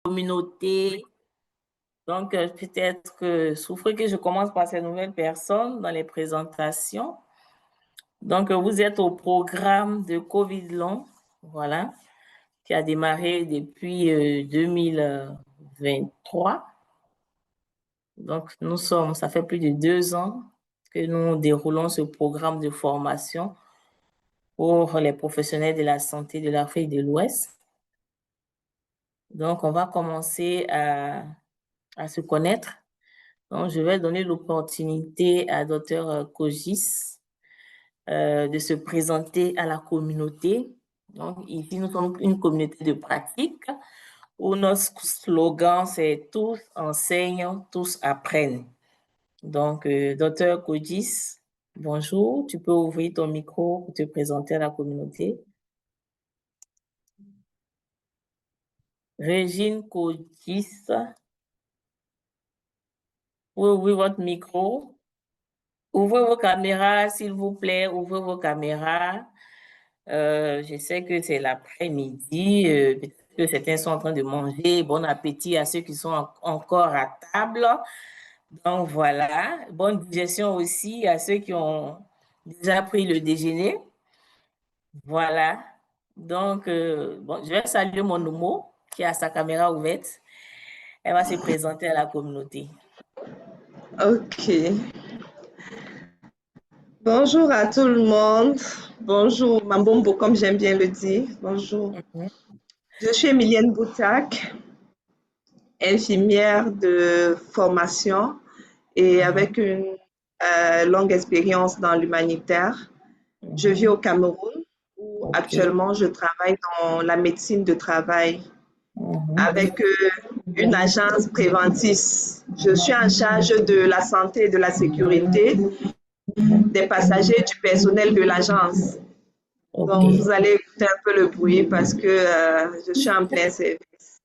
communauté. Donc, peut-être que souffrez que je commence par ces nouvelles personnes dans les présentations. Donc, vous êtes au programme de COVID long, voilà, qui a démarré depuis 2023. Donc, ça fait plus de 2 ans que nous déroulons ce programme de formation pour les professionnels de la santé de l'Afrique de l'Ouest. Donc, on va commencer à se connaître. Donc, je vais donner l'opportunité à Dr Kogis de se présenter à la communauté. Donc, ici, nous sommes une communauté de pratique où notre slogan, c'est « Tous enseignent, tous apprennent ». Donc, Dr Kogis, bonjour. Tu peux ouvrir ton micro pour te présenter à la communauté. Régine Kogis, vous ouvrez votre micro. Ouvrez vos caméras, s'il vous plaît. Ouvrez vos caméras. Je sais que c'est l'après-midi. Peut-être que certains sont en train de manger. Bon appétit à ceux qui sont encore à table. Donc, voilà. Bonne digestion aussi à ceux qui ont déjà pris le déjeuner. Voilà. Donc, bon, je vais saluer mon Omo qui a sa caméra ouverte. Elle va se présenter à la communauté. Ok. Bonjour à tout le monde. Bonjour Mambombo, comme j'aime bien le dire. Bonjour. Je suis Emilienne Boutak, infirmière de formation et avec une longue expérience dans l'humanitaire. Je vis au Cameroun où actuellement je travaille dans la médecine de travail avec une agence Préventis. Je suis en charge de la santé et de la sécurité des passagers du personnel de l'agence. Donc, vous allez écouter un peu le bruit parce que je suis en plein service.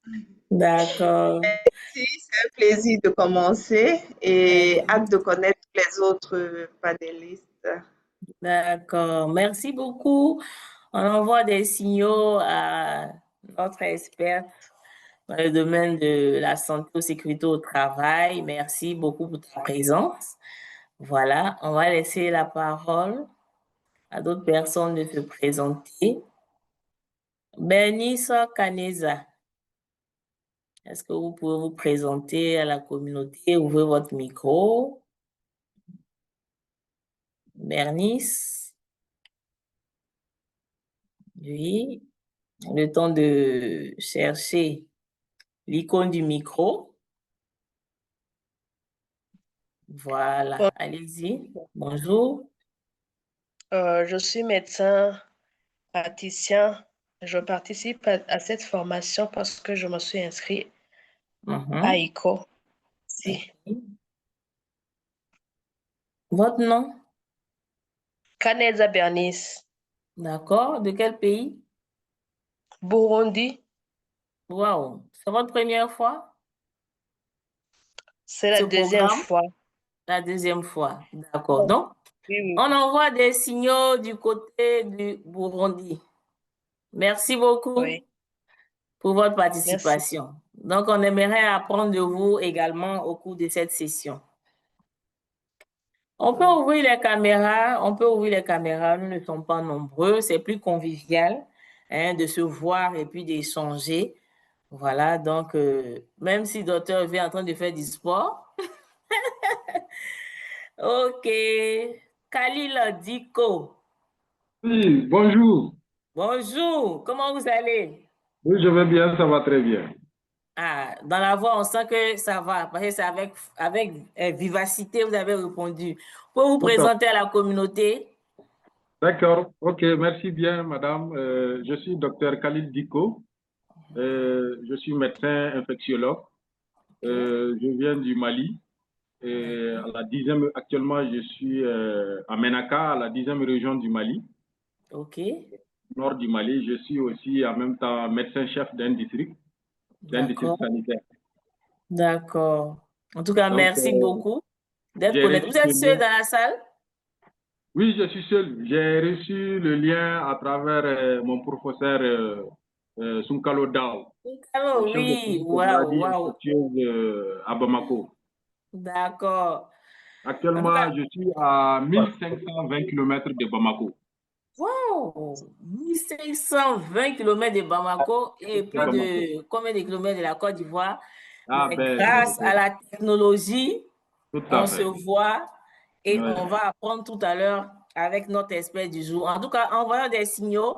D'accord. Merci, c'est un plaisir de commencer et hâte de connaître les autres panélistes. D'accord. Merci beaucoup. On envoie des signaux à notre experte dans le domaine de la santé et sécurité au travail. Merci beaucoup pour ta présence. Voilà, on va laisser la parole à d'autres personnes de se présenter. Bernice Caneza, est-ce que vous pouvez vous présenter à la communauté? Ouvrez votre micro. Bernice. Oui. Le temps de chercher l'icône du micro. Voilà, allez-y. Bonjour. Je suis médecin praticien. Je participe à cette formation parce que je me suis inscrite à ICO. Si. Votre nom? Kaneza Bernice. D'accord. De quel pays? Burundi. Wow. C'est votre première fois? C'est la deuxième fois. La deuxième fois. D'accord. Donc, oui. on envoie des signaux du côté du Burundi. Merci beaucoup pour votre participation. Merci. Donc, on aimerait apprendre de vous également au cours de cette session. On peut ouvrir les caméras, nous ne sommes pas nombreux, c'est plus convivial de se voir et puis d'échanger. Voilà, donc même si docteur V est en train de faire du sport. Ok, Khalil Diko. Oui, bonjour. Bonjour, comment vous allez? Oui, je vais bien, ça va très bien. Ah, dans la voix, on sent que ça va, parce que c'est avec vivacité, vous avez répondu. Vous pouvez vous présenter à la communauté? D'accord, ok, merci bien, madame. Je suis docteur Khalil Diko. Je suis médecin infectiologue. Je viens du Mali. Et actuellement, je suis à Menaka, à la 10e région du Mali. Ok. Nord du Mali. Je suis aussi en même temps médecin-chef d'un district sanitaire. D'accord. En tout cas, Donc, merci beaucoup d'être j'ai connecté. reçu Vous êtes le seul lien. dans la salle? Oui, je suis seul. J'ai reçu le lien à travers mon professeur Sunkalo Dao, Alors, le chef de oui, service de waouh, maladie waouh. infectieuse à Bamako. D'accord. En tout Actuellement, cas, je suis à 1520 km de Bamako. wow, 1520 km de Bamako et De plus Bamako. de combien de kilomètres de la Côte d'Ivoire? Ah, Mais ben, grâce à la technologie, tout on à se fait. voit et Ouais. on va apprendre tout à l'heure avec notre expert du jour. En tout cas, envoyons des signaux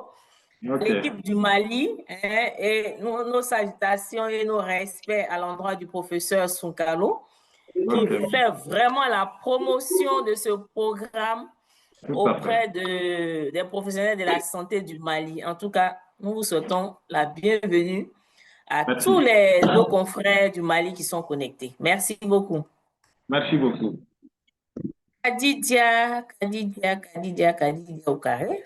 à Ok. l'équipe du Mali hein, et nos salutations et nos respects à l'endroit du professeur Sunkalo qui Ok. fait vraiment la promotion de ce programme Tout à auprès fait. des professionnels de la santé du Mali. En tout cas, nous vous souhaitons la bienvenue à Merci. tous nos confrères du Mali qui sont connectés. Merci beaucoup. Merci beaucoup. Khadija au carré.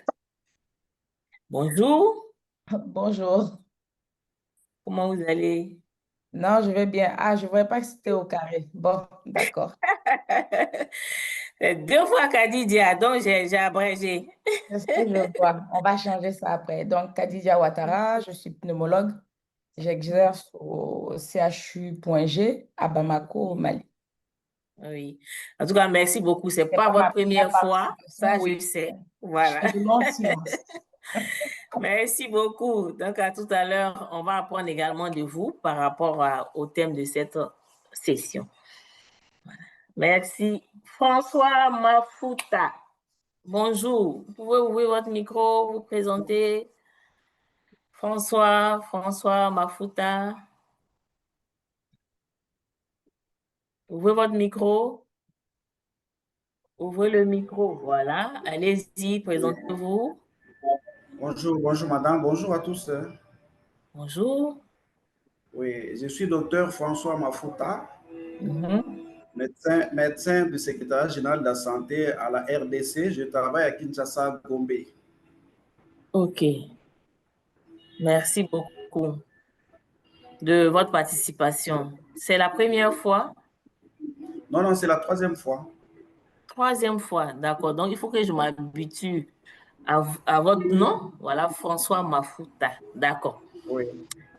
Bonjour. Bonjour. Comment vous allez? Non, je vais bien. Ah, je ne voyais pas que c'était au carré. Bon, d'accord. C'est 2 fois Khadija, donc j'ai abrégé. C'est ce que je vois. On va changer ça après. Donc, Khadija Ouattara, je suis pneumologue. J'exerce au CHU.G à Bamako, au Mali. Oui. En tout cas, merci beaucoup. Ce n'est C'est pas pas ma votre première fois. Ça, oui. je sais. Je Voilà. fais de long silence. Merci beaucoup. Donc, à tout à l'heure, on va apprendre également de vous par rapport au thème de cette session. Voilà. Merci. François Mafuta. Bonjour. Vous pouvez ouvrir votre micro, vous présenter. François Mafuta. Ouvrez votre micro. Ouvrez le micro. Voilà. Allez-y, présentez-vous. Bonjour, bonjour madame, bonjour à tous. Bonjour. Oui, je suis docteur François Mafuta, médecin du secrétariat général de la santé à la RDC. Je travaille à Kinshasa, Gombe. OK. Merci beaucoup de votre participation. C'est la première fois? Non, non, c'est la 3e fois. 3e fois, d'accord. Donc, il faut que je m'habitue à votre nom. Voilà, François Mafuta. D'accord. Oui.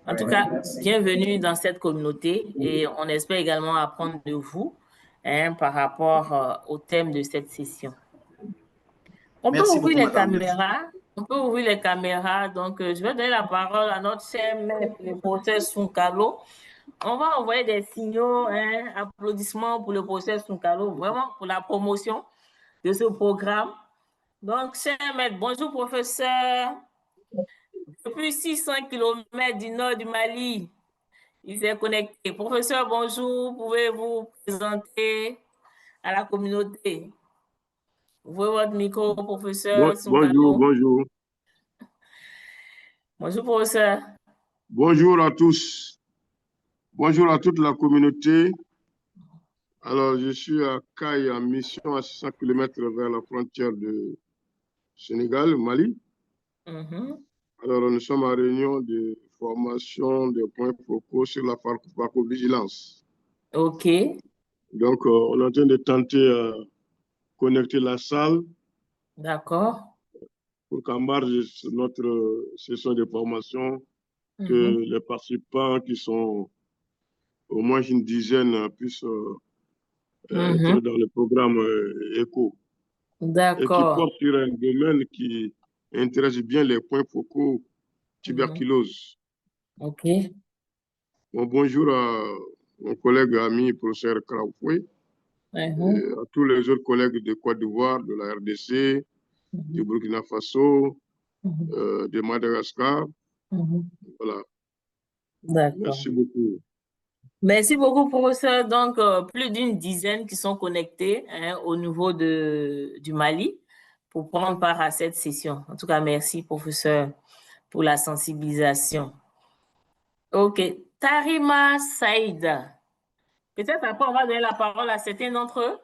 En tout Oui, cas, merci. bienvenue dans cette communauté et on espère également apprendre de vous par rapport au thème de cette session. On peut Merci ouvrir beaucoup, les madame. caméras. On peut ouvrir les caméras. Donc, je vais donner la parole à notre cher maître, le professeur Sunkalo. On va envoyer des signaux, applaudissements pour le professeur Sunkalo, vraiment pour la promotion de ce programme. Donc, cher maître, bonjour professeur. Depuis 600 km du nord du Mali, il s'est connecté. Professeur, bonjour. Pouvez-vous présenter à la communauté? Ouvrez votre micro, professeur Sunkalo. Bonjour. Bonjour, professeur. Bonjour à tous. Bonjour à toute la communauté. Alors, je suis à Caille en mission à 600 km vers la frontière de Sénégal, Mali. Alors, nous sommes en réunion de formation des points focaux sur la pharmacovigilance. OK. Donc, on est en train de tenter de connecter la salle. D'accord. Pour qu'en marge de notre session de formation, que les participants qui sont au moins une dizaine puissent être dans le programme ECHO. Et qui porte sur un domaine qui intéresse bien les points focaux tuberculose. OK. Bon, bonjour à mon collègue ami, professeur Kraoufoué, à tous les autres collègues de Côte d'Ivoire, de la RDC, du Burkina Faso, de Madagascar. Voilà. D'accord. Merci beaucoup. Merci beaucoup, professeur. Donc, plus d'une dizaine qui sont connectés au niveau du Mali pour prendre part à cette session. En tout cas, merci, professeur, pour la sensibilisation. OK. Tarima Saïda. Peut-être après, on va donner la parole à certains d'entre eux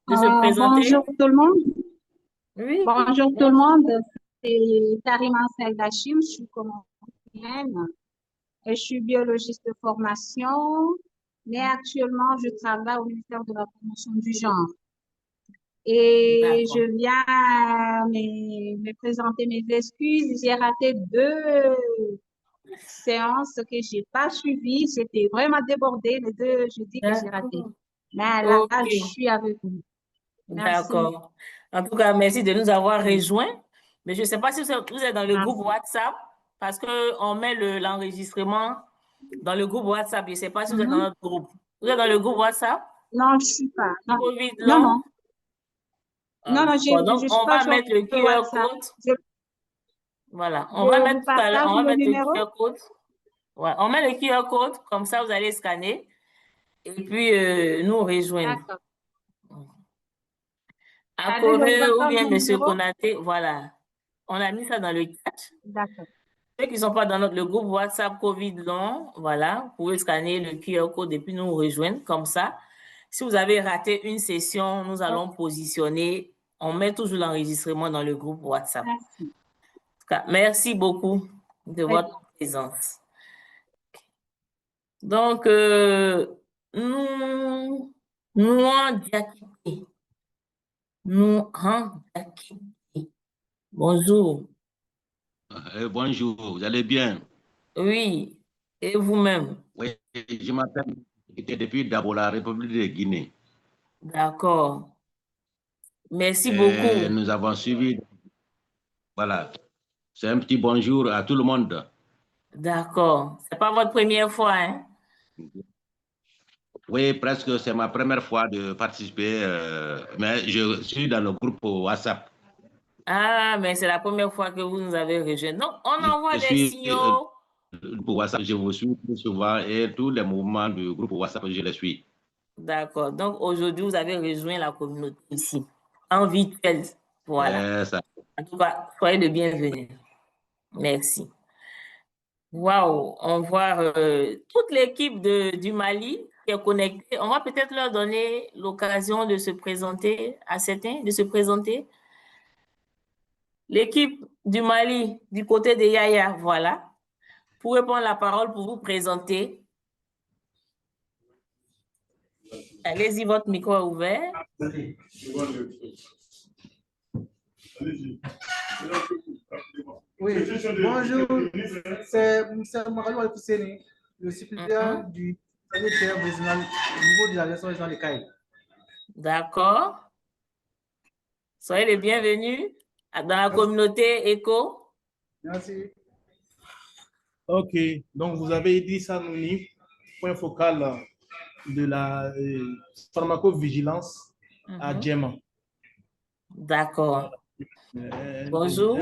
de se présenter. Bonjour tout le monde. Oui. Bonjour tout le monde. C'est Tarima Saïda Hachim, je suis colombienne. Je suis biologiste de formation, mais actuellement, je travaille au ministère de la promotion du genre. Et je viens me présenter mes excuses. J'ai raté 2 séances que je n'ai pas suivies. J'étais vraiment débordée les 2 jeudis que j'ai raté. Mais là, je suis avec vous. Merci. D'accord. En tout cas, merci de nous avoir rejoints. Mais je ne sais pas si vous êtes dans le groupe WhatsApp, parce qu'on met l'enregistrement dans le groupe WhatsApp. Je ne sais pas si vous êtes dans notre groupe. Vous êtes dans le groupe WhatsApp? Non, je ne suis pas. Non, COVID non. long? Non, Donc, je ne suis on pas va sur mettre le le QR WhatsApp. code. Voilà. On Je va vous mettre tout à l'heure, partage on va le mettre le numéro. QR code. Ouais, on met le QR code, comme ça vous allez scanner et puis nous rejoindre. D'accord. Akore je ou bien partage le Monsieur numéro. Konaté, voilà. On a mis ça dans le chat. D'accord. Ceux qui ne sont pas dans le groupe WhatsApp COVID long, voilà, vous pouvez scanner le QR code et puis nous rejoindre comme ça. Si vous avez raté une session, nous allons positionner. On met toujours l'enregistrement dans le groupe WhatsApp. Merci. En tout cas, merci beaucoup de votre présence. Donc, nous bonjour. Bonjour, vous allez bien? Oui, et vous-même? Oui, je m'appelle depuis d'abord la République de Guinée. D'accord. Merci beaucoup. Nous avons suivi. Voilà. C'est un petit bonjour à tout le monde. D'accord. Ce n'est pas votre première fois, hein? Oui, presque c'est ma première fois de participer, mais je suis dans le groupe WhatsApp. Ah, mais c'est la première fois que vous nous avez rejoint. Donc, on envoie des signaux. Pour WhatsApp, je vous suis plus souvent et tous les mouvements du groupe WhatsApp, je les suis. D'accord. Donc, aujourd'hui, vous avez rejoint la communauté ici, en virtuel. Voilà. En tout cas, soyez le bienvenu. Merci. Waouh, on voit toute l'équipe du Mali qui est connectée. On va peut-être leur donner l'occasion de se présenter à certains, de se présenter. L'équipe du Mali, du côté de Yaya, voilà. Vous pouvez prendre la parole pour vous présenter. Allez-y, votre micro est ouvert. Oui, bonjour, c'est Magalou Alfousseni, le supérieur du sanitaire régional au niveau de la région régionale de Caille. D'accord. Soyez les bienvenus dans la communauté ECO. Merci. Ok, donc vous avez dit ça, Nouni, point focal de la pharmacovigilance à Djema. D'accord. Bonjour.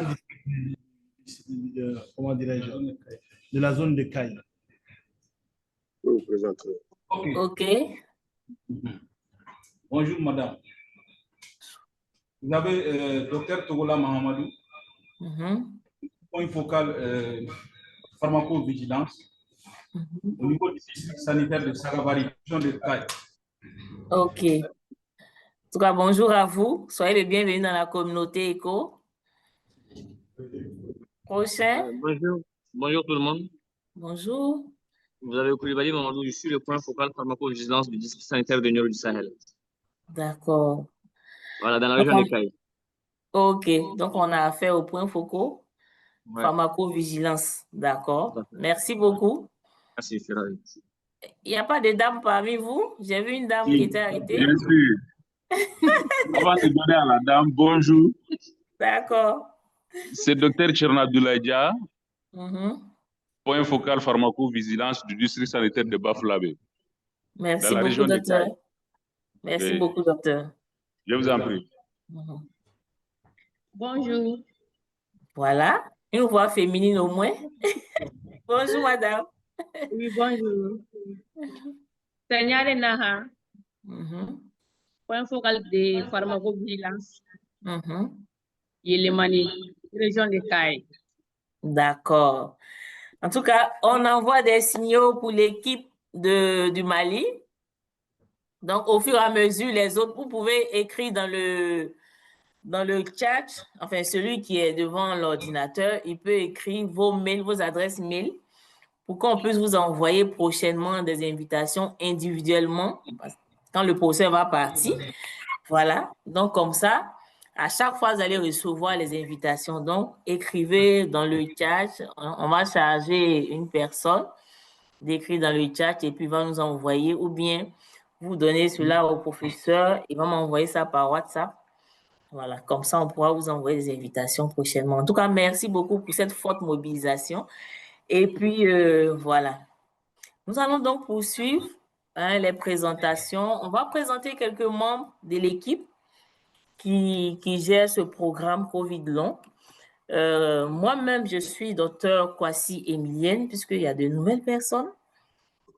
Comment dirais-je? De la zone de Caille. Ok. Bonjour, madame. Vous avez docteur Togola Mahamadou, point focal pharmacovigilance au niveau du district sanitaire de Sagavari, région de Caille. Ok. En tout cas, bonjour à vous. Soyez les bienvenus dans la communauté ECO. Prochain. Bonjour tout le monde. Bonjour. Vous avez Koulibaly Mamadou, je suis le point focal pharmacovigilance du district sanitaire de Nioro du Sahel. D'accord. Voilà, dans la région de Caille. Ok, donc on a affaire au point focal pharmacovigilance. D'accord. Merci beaucoup. Merci, Ferrari. Il n'y a pas de dame parmi vous? J'ai vu une dame qui était arrêtée. Bien sûr. On va te donner à la dame. Bonjour. D'accord. C'est Dr Tchernadoulaïdia, point focal pharmacovigilance du district sanitaire de Bafoulavé. Merci beaucoup, docteur. Merci beaucoup, docteur. Je vous en prie. Bonjour. Voilà, une voix féminine au moins. Bonjour, madame. Oui, bonjour. Seigneur Naha, point focal de pharmacovigilance. Yélémani, région de Caille. D'accord. En tout cas, on envoie des signaux pour l'équipe du Mali. Donc, au fur et à mesure, les autres, vous pouvez écrire dans le chat, enfin, celui qui est devant l'ordinateur, il peut écrire vos mails, vos adresses mail, pour qu'on puisse vous envoyer prochainement des invitations individuellement, quand le procès va partir. Voilà. Donc, comme ça, à chaque fois, vous allez recevoir les invitations. Donc, écrivez dans le chat. On va charger une personne d'écrire dans le chat et puis il va nous envoyer, ou bien vous donnez cela au professeur, il va m'envoyer ça par WhatsApp. Voilà, comme ça, on pourra vous envoyer des invitations prochainement. En tout cas, merci beaucoup pour cette forte mobilisation. Et puis, voilà. Nous allons donc poursuivre les présentations. On va présenter quelques membres de l'équipe qui gère ce programme COVID long. Moi-même, je suis docteur Kwasi Emilienne, puisqu'il y a de nouvelles personnes.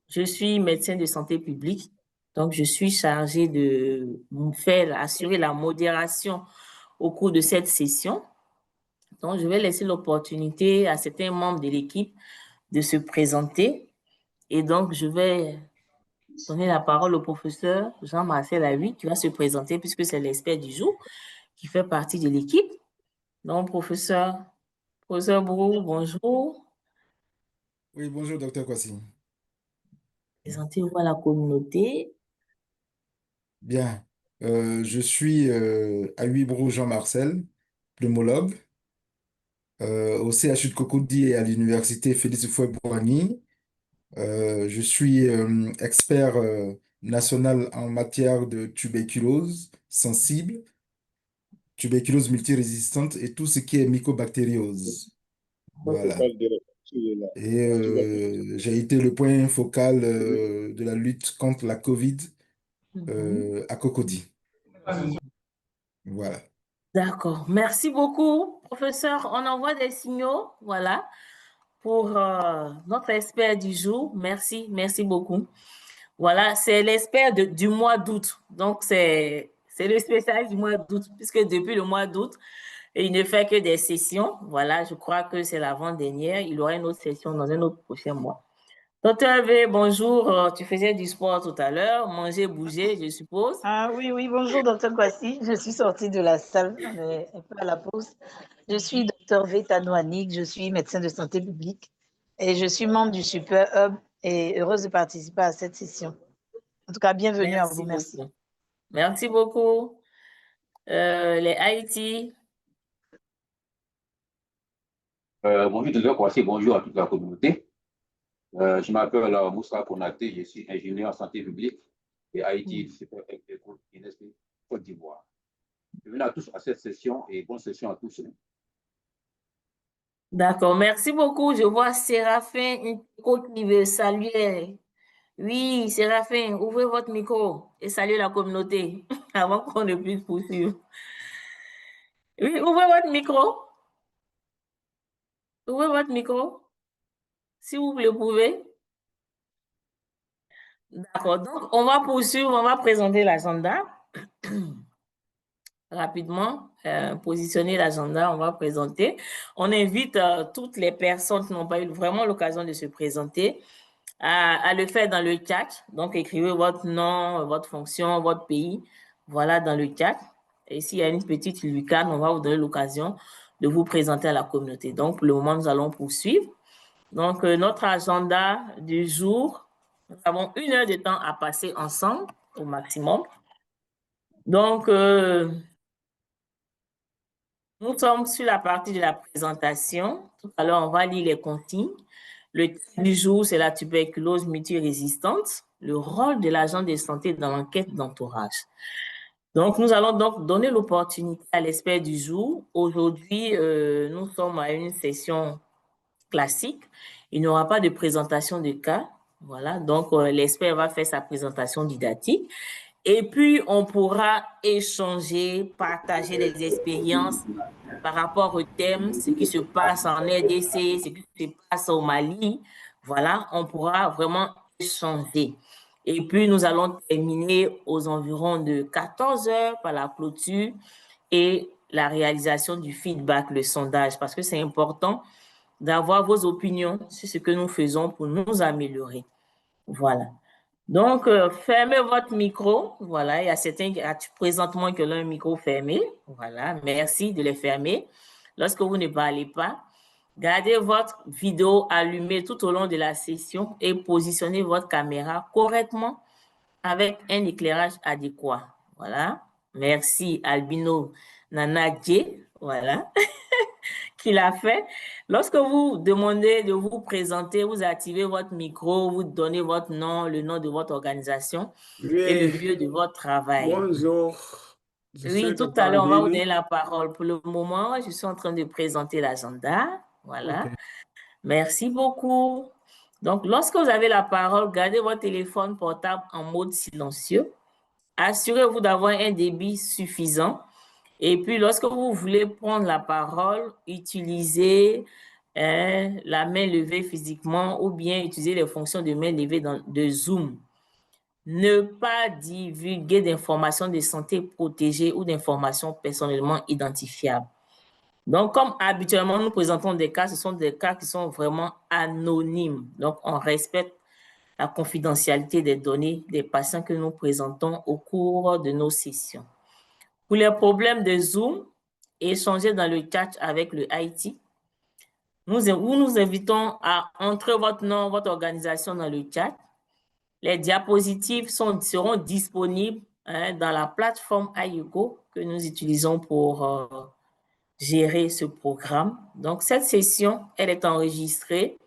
Je suis médecin de santé publique, donc je suis chargée de assurer la modération au cours de cette session. Donc, je vais laisser l'opportunité à certains membres de l'équipe de se présenter. Et donc, je vais donner la parole au professeur Jean-Marcel Aoui qui va se présenter puisque c'est l'expert du jour qui fait partie de l'équipe. Donc, professeur Brou, bonjour. Oui, bonjour, docteur Kwasi. Présentez-vous à la communauté. Bien. Je suis Aoui Brou Jean-Marcel, pneumologue, au CHU de Cocody et à l'université Félix Houphouët-Boigny. Je suis expert national en matière de tuberculose sensible, tuberculose multirésistante et tout ce qui est mycobactériose. Voilà. Et j'ai été le point focal de la lutte contre la COVID à Cocody. Voilà. D'accord. Merci beaucoup, professeur. On envoie des signaux, voilà, pour notre expert du jour. Merci, merci beaucoup. Voilà, c'est l'expert du mois d'août. Donc, c'est le spécialiste du mois d'août, puisque depuis le mois d'août, il ne fait que des sessions. Voilà, je crois que c'est l'avant-dernière. Il aura une autre session dans un autre prochain mois. Docteur V, bonjour. Tu faisais du sport tout à l'heure, manger, bouger, je suppose. Ah oui, oui, bonjour, docteur Kwasi. Je suis sortie de la salle, mais un peu à la pause. Je suis docteur V Tanouanik, je suis médecin de santé publique et je suis membre du Super Hub et heureuse de participer à cette session. En tout cas, bienvenue à vous. Merci. Merci beaucoup. Les Haïti. Bonjour, docteur Kwasi, bonjour à toute la communauté. Je m'appelle Moussa Konaté, je suis ingénieur en santé publique et Haïti, Super Hub Côte d'Ivoire. Bienvenue à tous à cette session et bonne session à tous. D'accord, merci beaucoup. Je vois Séraphin qui veut saluer. Oui, Séraphin, ouvrez votre micro et saluez la communauté avant qu'on ne puisse poursuivre. Oui, ouvrez votre micro. Ouvrez votre micro, si vous le pouvez. D'accord, donc on va poursuivre, on va présenter l'agenda. Rapidement, positionner l'agenda, on va présenter. On invite toutes les personnes qui n'ont pas eu vraiment l'occasion de se présenter à le faire dans le chat. Donc, écrivez votre nom, votre fonction, votre pays, voilà, dans le chat. Et s'il y a une petite lucane, on va vous donner l'occasion de vous présenter à la communauté. Donc, pour le moment, nous allons poursuivre. Donc, notre agenda du jour, nous avons 1 heure de temps à passer ensemble au maximum. Donc, nous sommes sur la partie de la présentation. Tout à l'heure, on va lire les consignes. Le thème du jour, c'est la tuberculose multirésistante, le rôle de l'agent de santé dans l'enquête d'entourage. Donc, nous allons donc donner l'opportunité à l'expert du jour. Aujourd'hui, nous sommes à une session classique. Il n'y aura pas de présentation de cas. Voilà, donc l'expert va faire sa présentation didactique. Et puis, on pourra échanger, partager des expériences par rapport au thème, ce qui se passe en RDC, ce qui se passe au Mali. Voilà, on pourra vraiment échanger. Et puis, nous allons terminer aux environs de 14 heures par la clôture et la réalisation du feedback, le sondage, parce que c'est important d'avoir vos opinions sur ce que nous faisons pour nous améliorer. Voilà. Donc, fermez votre micro. Voilà, il y a certains présentement qui ont un micro fermé. Voilà, merci de les fermer. Lorsque vous ne parlez pas, gardez votre vidéo allumée tout au long de la session et positionnez votre caméra correctement avec un éclairage adéquat. Voilà, Merci, Albino Nanadje, voilà, qui l'a fait. Lorsque vous demandez de vous présenter, vous activez votre micro, vous donnez votre nom, le nom de votre organisation et le Oui. lieu de votre travail. Bonjour. Oui, tout à l'heure, on va vous donner la parole. Pour le moment, je suis en train de présenter l'agenda. Voilà. Ok. Merci beaucoup. Donc, lorsque vous avez la parole, gardez votre téléphone portable en mode silencieux. Assurez-vous d'avoir un débit suffisant. Et puis, lorsque vous voulez prendre la parole, utilisez la main levée physiquement ou bien utilisez les fonctions de main levée de Zoom. Ne pas divulguer d'informations de santé protégées ou d'informations personnellement identifiables. Donc, comme habituellement, nous présentons des cas, ce sont des cas qui sont vraiment anonymes. Donc, on respecte la confidentialité des données des patients que nous présentons au cours de nos sessions. Pour les problèmes de Zoom, échangez dans le chat avec le IT. Nous invitons à entrer votre nom, votre organisation dans le chat. Les diapositives seront disponibles dans la plateforme iUgo que nous utilisons pour gérer ce programme. Donc, cette session, elle est enregistrée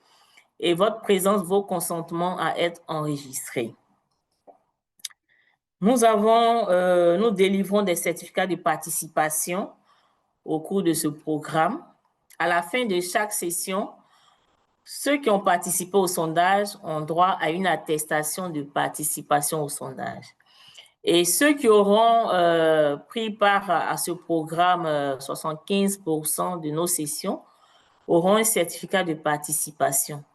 et votre présence vaut consentement à être enregistrée. Nous délivrons des certificats de participation au cours de ce programme. À la fin de chaque session, ceux qui ont participé au sondage ont droit à une attestation de participation au sondage. Et ceux qui auront pris part à ce programme, 75% de nos sessions, auront un certificat de participation.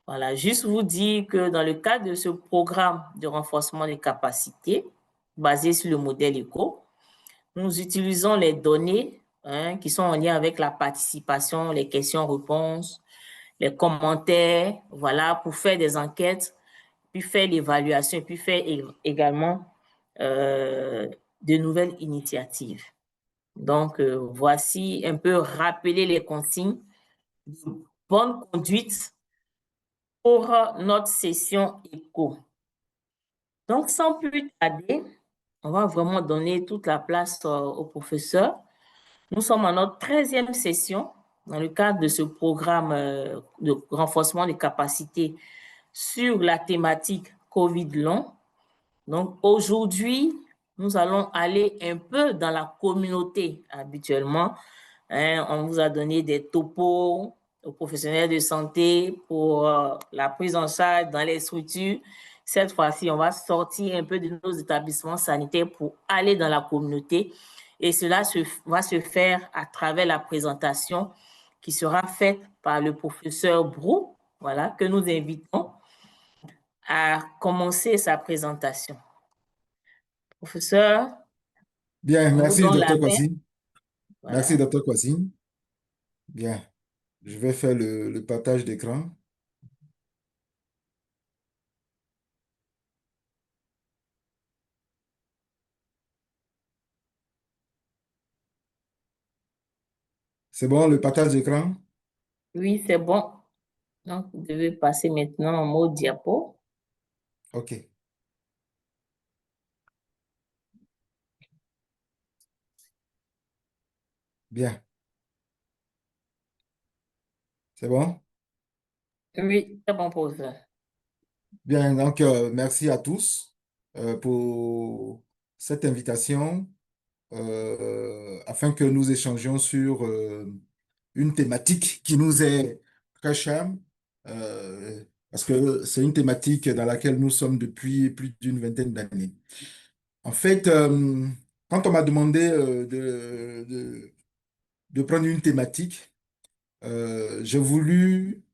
Voilà, juste vous dire que dans le cadre de ce programme de renforcement des capacités, basé sur le modèle ECO, nous utilisons les données qui sont en lien avec la participation, les questions-réponses, les commentaires, voilà, pour faire des enquêtes, puis faire l'évaluation, puis faire également de nouvelles initiatives. Donc, voici un peu rappeler les consignes de bonne conduite pour notre session éco. Donc, sans plus tarder, on va vraiment donner toute la place au professeur. Nous sommes à notre 13e session dans le cadre de ce programme de renforcement des capacités sur la thématique COVID long. Donc, aujourd'hui, nous allons aller un peu dans la communauté habituellement. On vous a donné des topos aux professionnels de santé pour la prise en charge dans les structures. Cette fois-ci, on va sortir un peu de nos établissements sanitaires pour aller dans la communauté. Et cela va se faire à travers la présentation qui sera faite par le professeur Brou, voilà, que nous invitons à commencer sa présentation. Professeur. Bien, merci, Dr. Kwasi. Voilà. Merci, Dr. Kwasi. Bien, je vais faire le partage d'écran. C'est bon, le partage d'écran? Oui, c'est bon. Donc, vous devez passer maintenant en mode diapo. OK. Bien. C'est bon? Oui, c'est bon, professeur. Bien, donc merci à tous pour cette invitation afin que nous échangions sur une thématique qui nous est très chère parce que c'est une thématique dans laquelle nous sommes depuis plus d'une vingtaine d'années. En fait, quand on m'a demandé de prendre une thématique, j'ai voulu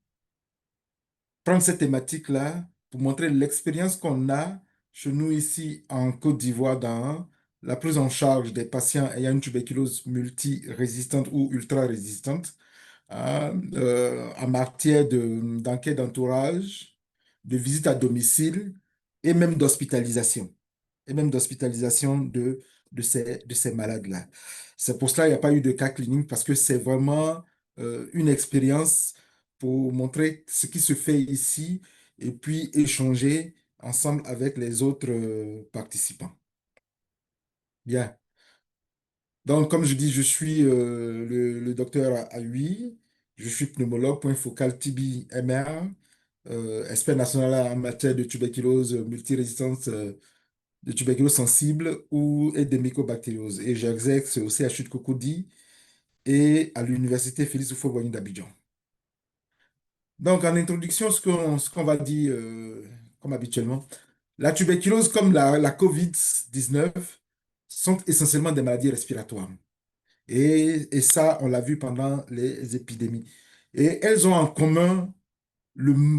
prendre cette thématique-là pour montrer l'expérience qu'on a chez nous ici en Côte d'Ivoire dans la prise en charge des patients ayant une tuberculose multirésistante ou ultra-résistante en matière d'enquête d'entourage, de visite à domicile et même d'hospitalisation. Et même d'hospitalisation de ces malades-là. C'est pour cela qu'il n'y a pas eu de cas clinique parce que c'est vraiment une expérience pour montrer ce qui se fait ici et puis échanger ensemble avec les autres participants. Bien. Donc, comme je dis, je suis le docteur Aoui, je suis pneumologue, point focal TB-MR, expert national en matière de tuberculose multirésistance, de tuberculose sensible et de mycobactériose. Et j'exerce au CHU de Cocody et à l'université Félix Houphouët-Boigny d'Abidjan. Donc, en introduction, ce qu'on va dire, comme habituellement, la tuberculose comme la COVID-19 sont essentiellement des maladies respiratoires. Et ça, on l'a vu pendant les épidémies. Et elles ont en commun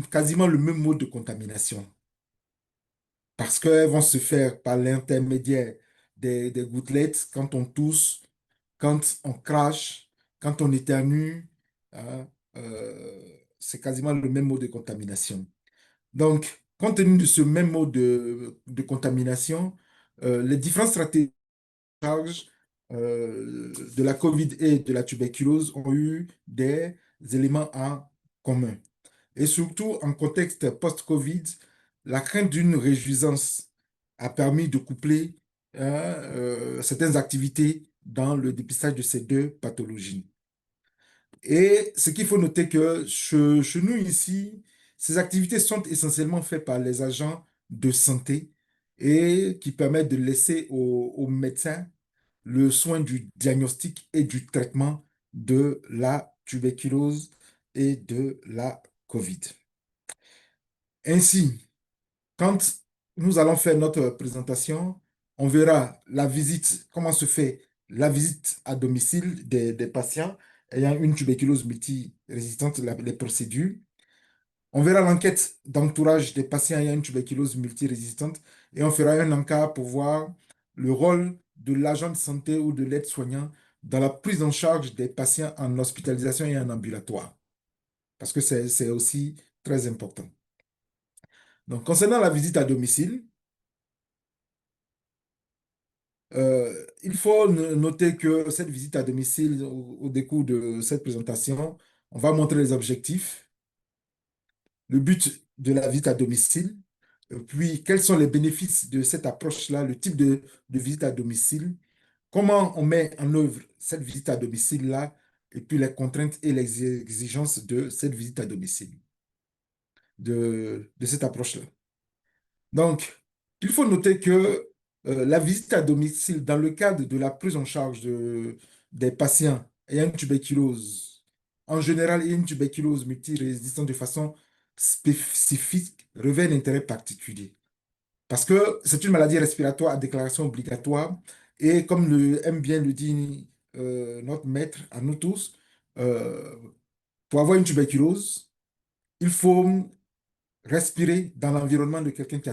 quasiment le même mode de contamination. Parce qu'elles vont se faire par l'intermédiaire des gouttelettes quand on tousse, quand on crache, quand on éternue. Hein, c'est quasiment le même mode de contamination. Donc, compte tenu de ce même mode de contamination, les différentes stratégies de la COVID et de la tuberculose ont eu des éléments en commun. Et surtout, en contexte post-COVID, la crainte d'une réjouissance a permis de coupler certaines activités dans le dépistage de ces deux pathologies. Et ce qu'il faut noter que chez nous ici, ces activités sont essentiellement faites par les agents de santé et qui permettent de laisser aux médecins le soin du diagnostic et du traitement de la tuberculose et de la COVID. Ainsi, quand nous allons faire notre présentation, on verra la visite, comment se fait la visite à domicile des patients ayant une tuberculose multirésistante, les procédures. On verra l'enquête d'entourage des patients ayant une tuberculose multirésistante et on fera un encart pour voir le rôle de l'agent de santé ou de l'aide-soignant dans la prise en charge des patients en hospitalisation et en ambulatoire. Parce que c'est aussi très important. Donc, concernant la visite à domicile, il faut noter que cette visite à domicile, au décours de cette présentation, on va montrer les objectifs, le but de la visite à domicile, puis quels sont les bénéfices de cette approche-là, le type de visite à domicile, comment on met en œuvre cette visite à domicile-là, et puis les contraintes et les exigences de cette visite à domicile, de cette approche-là. Donc, il faut noter que la visite à domicile, dans le cadre de la prise en charge des patients ayant une tuberculose, en général, et une tuberculose multirésistante de façon spécifique, revêt un intérêt particulier. Parce que c'est une maladie respiratoire à déclaration obligatoire. Et comme aime bien le dire notre maître, à nous tous, pour avoir une tuberculose, il faut respirer dans l'environnement de quelqu'un qui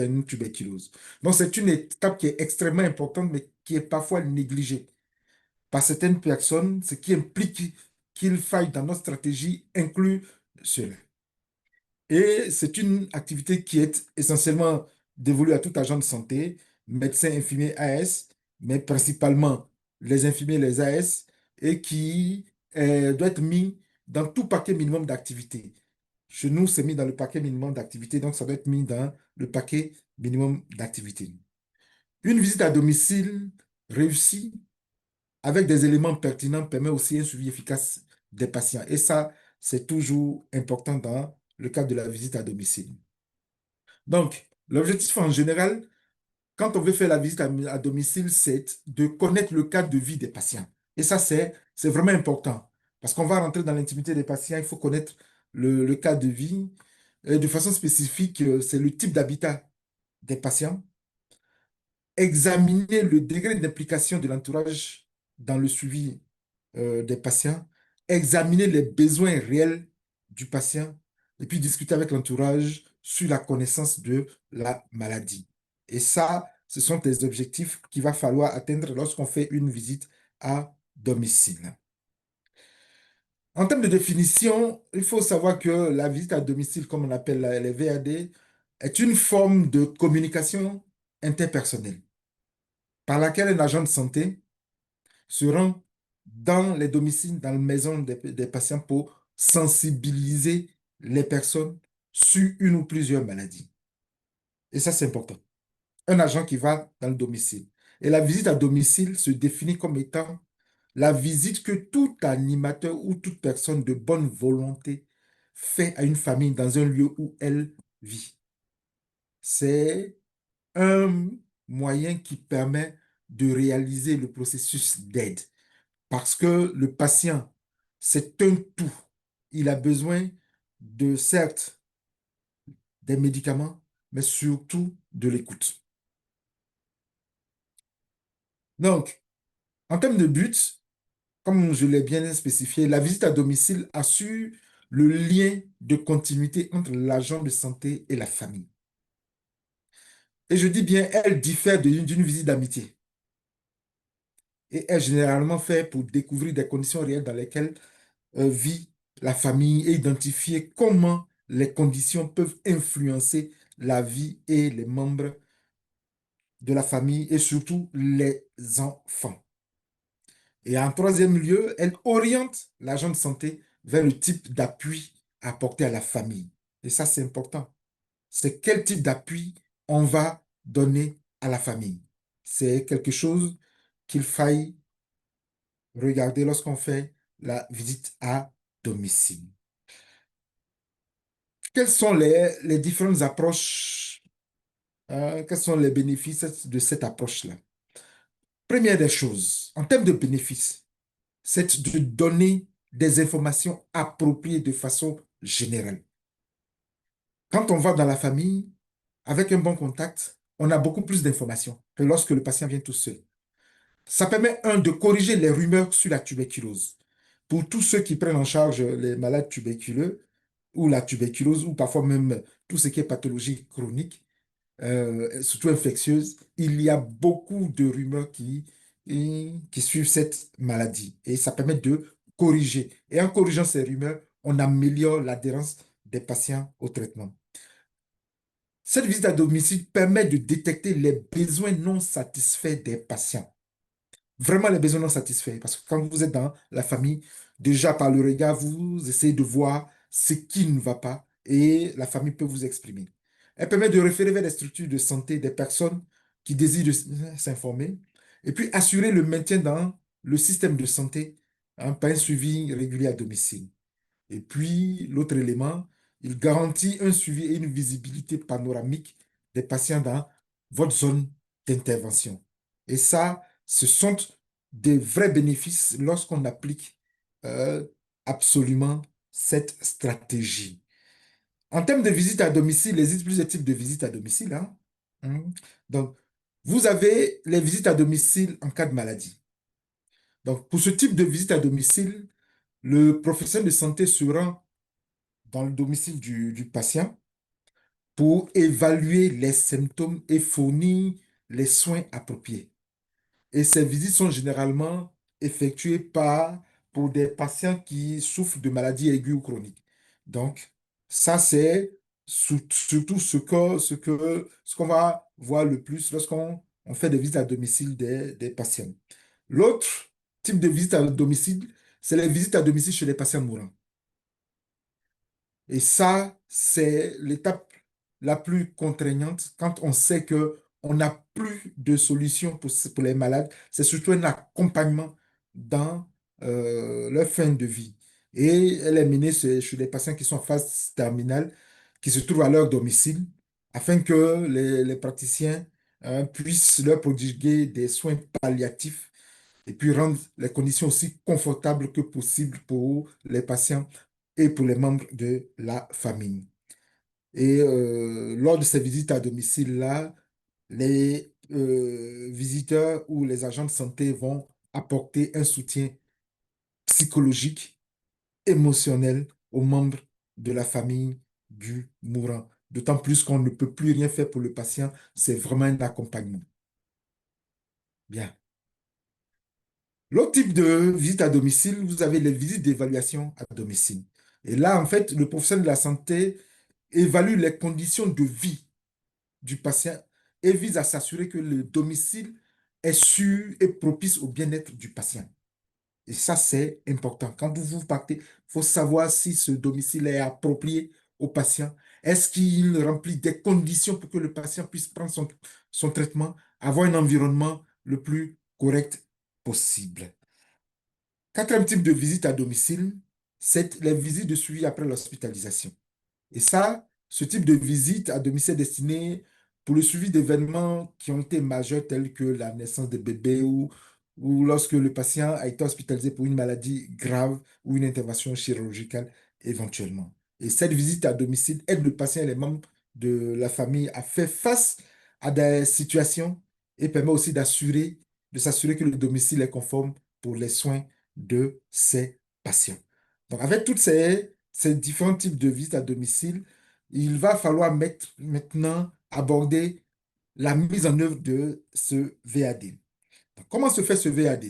a une tuberculose. Donc, c'est une étape qui est extrêmement importante, mais qui est parfois négligée par certaines personnes, ce qui implique qu'il faille, dans notre stratégie, inclure cela. Et c'est une activité qui est essentiellement dévolue à tout agent de santé, médecins, infirmiers, AS, mais principalement les infirmiers, les AS, et qui doit être mis dans tout paquet minimum d'activités. Chez nous, c'est mis dans le paquet minimum d'activité, donc ça doit être mis dans le paquet minimum d'activité. Une visite à domicile réussie avec des éléments pertinents permet aussi un suivi efficace des patients. Et ça, c'est toujours important dans le cadre de la visite à domicile. Donc, l'objectif en général, quand on veut faire la visite à domicile, c'est de connaître le cadre de vie des patients. Et ça, c'est vraiment important. Parce qu'on va rentrer dans l'intimité des patients, il faut connaître le cadre de vie. Et de façon spécifique, c'est le type d'habitat des patients. Examiner le degré d'implication de l'entourage dans le suivi des patients. Examiner les besoins réels du patient. Et puis discuter avec l'entourage sur la connaissance de la maladie. Et ça, ce sont des objectifs qu'il va falloir atteindre lorsqu'on fait une visite à domicile. En termes de définition, il faut savoir que la visite à domicile, comme on appelle les VAD, est une forme de communication interpersonnelle par laquelle un agent de santé se rend dans les domiciles, dans les maisons des patients pour sensibiliser les personnes sur une ou plusieurs maladies. Et ça, c'est important. Un agent qui va dans le domicile. Et la visite à domicile se définit comme étant la visite que tout animateur ou toute personne de bonne volonté fait à une famille dans un lieu où elle vit. C'est un moyen qui permet de réaliser le processus d'aide. Parce que le patient, c'est un tout. Il a besoin de, certes, des médicaments, mais surtout de l'écoute. Donc, en termes de but, comme je l'ai bien spécifié, la visite à domicile assure le lien de continuité entre l'agent de santé et la famille. Et je dis bien, elle diffère d'une visite d'amitié. Et est généralement faite pour découvrir des conditions réelles dans lesquelles vit la famille et identifier comment les conditions peuvent influencer la vie et les membres de la famille et surtout les enfants. Et en troisième lieu, elle oriente l'agent de santé vers le type d'appui à apporter à la famille. Et ça, c'est important. C'est quel type d'appui on va donner à la famille. C'est quelque chose qu'il faille regarder lorsqu'on fait la visite à domicile. Quelles sont les différentes approches, quels sont les bénéfices de cette approche-là? Première des choses, en termes de bénéfices, c'est de donner des informations appropriées de façon générale. Quand on va dans la famille, avec un bon contact, on a beaucoup plus d'informations que lorsque le patient vient tout seul. Ça permet, de corriger les rumeurs sur la tuberculose. Pour tous ceux qui prennent en charge les malades tuberculeux, ou la tuberculose, ou parfois même tout ce qui est pathologie chronique, surtout infectieuse, il y a beaucoup de rumeurs qui suivent cette maladie. Et ça permet de corriger. Et en corrigeant ces rumeurs, on améliore l'adhérence des patients au traitement. Cette visite à domicile permet de détecter les besoins non satisfaits des patients. Vraiment les besoins non satisfaits. Parce que quand vous êtes dans la famille, déjà par le regard, vous essayez de voir ce qui ne va pas et la famille peut vous exprimer. Elle permet de référer vers les structures de santé des personnes qui désirent s'informer et puis assurer le maintien dans le système de santé par un suivi régulier à domicile. Et puis, l'autre élément, il garantit un suivi et une visibilité panoramique des patients dans votre zone d'intervention. Et ça, ce sont des vrais bénéfices lorsqu'on applique absolument cette stratégie. En termes de visite à domicile, il existe plusieurs types de visites à domicile. Donc, vous avez les visites à domicile en cas de maladie. Donc, pour ce type de visite à domicile, le professionnel de santé se rend dans le domicile du patient pour évaluer les symptômes et fournir les soins appropriés. Et ces visites sont généralement effectuées pour des patients qui souffrent de maladies aiguës ou chroniques. Donc, ça, c'est surtout ce qu'on va voir le plus lorsqu'on fait des visites à domicile des patients. L'autre type de visite à domicile, c'est les visites à domicile chez les patients mourants. Et ça, c'est l'étape la plus contraignante quand on sait qu'on n'a plus de solution pour les malades. C'est surtout un accompagnement dans leur fin de vie. Et elle est menée chez les patients qui sont en phase terminale, qui se trouvent à leur domicile, afin que les praticiens puissent leur prodiguer des soins palliatifs et puis rendre les conditions aussi confortables que possible pour les patients et pour les membres de la famille. Et lors de ces visites à domicile-là, les visiteurs ou les agents de santé vont apporter un soutien psychologique, émotionnel aux membres de la famille du mourant. D'autant plus qu'on ne peut plus rien faire pour le patient, c'est vraiment un accompagnement. Bien. L'autre type de visite à domicile, vous avez les visites d'évaluation à domicile. Et là, en fait, le professionnel de la santé évalue les conditions de vie du patient et vise à s'assurer que le domicile est sûr et propice au bien-être du patient. Et ça, c'est important. Quand vous partez, il faut savoir si ce domicile est approprié au patient. Est-ce qu'il remplit des conditions pour que le patient puisse prendre son traitement, avoir un environnement le plus correct possible. Quatrième type de visite à domicile, c'est les visites de suivi après l'hospitalisation. Et ça, ce type de visite à domicile est destiné pour le suivi d'événements qui ont été majeurs tels que la naissance de bébé ou lorsque le patient a été hospitalisé pour une maladie grave ou une intervention chirurgicale éventuellement. Et cette visite à domicile aide le patient et les membres de la famille à faire face à des situations et permet aussi de s'assurer que le domicile est conforme pour les soins de ses patients. Donc, avec toutes ces différents types de visites à domicile, il va falloir maintenant aborder la mise en œuvre de ce VAD. Donc, comment se fait ce VAD?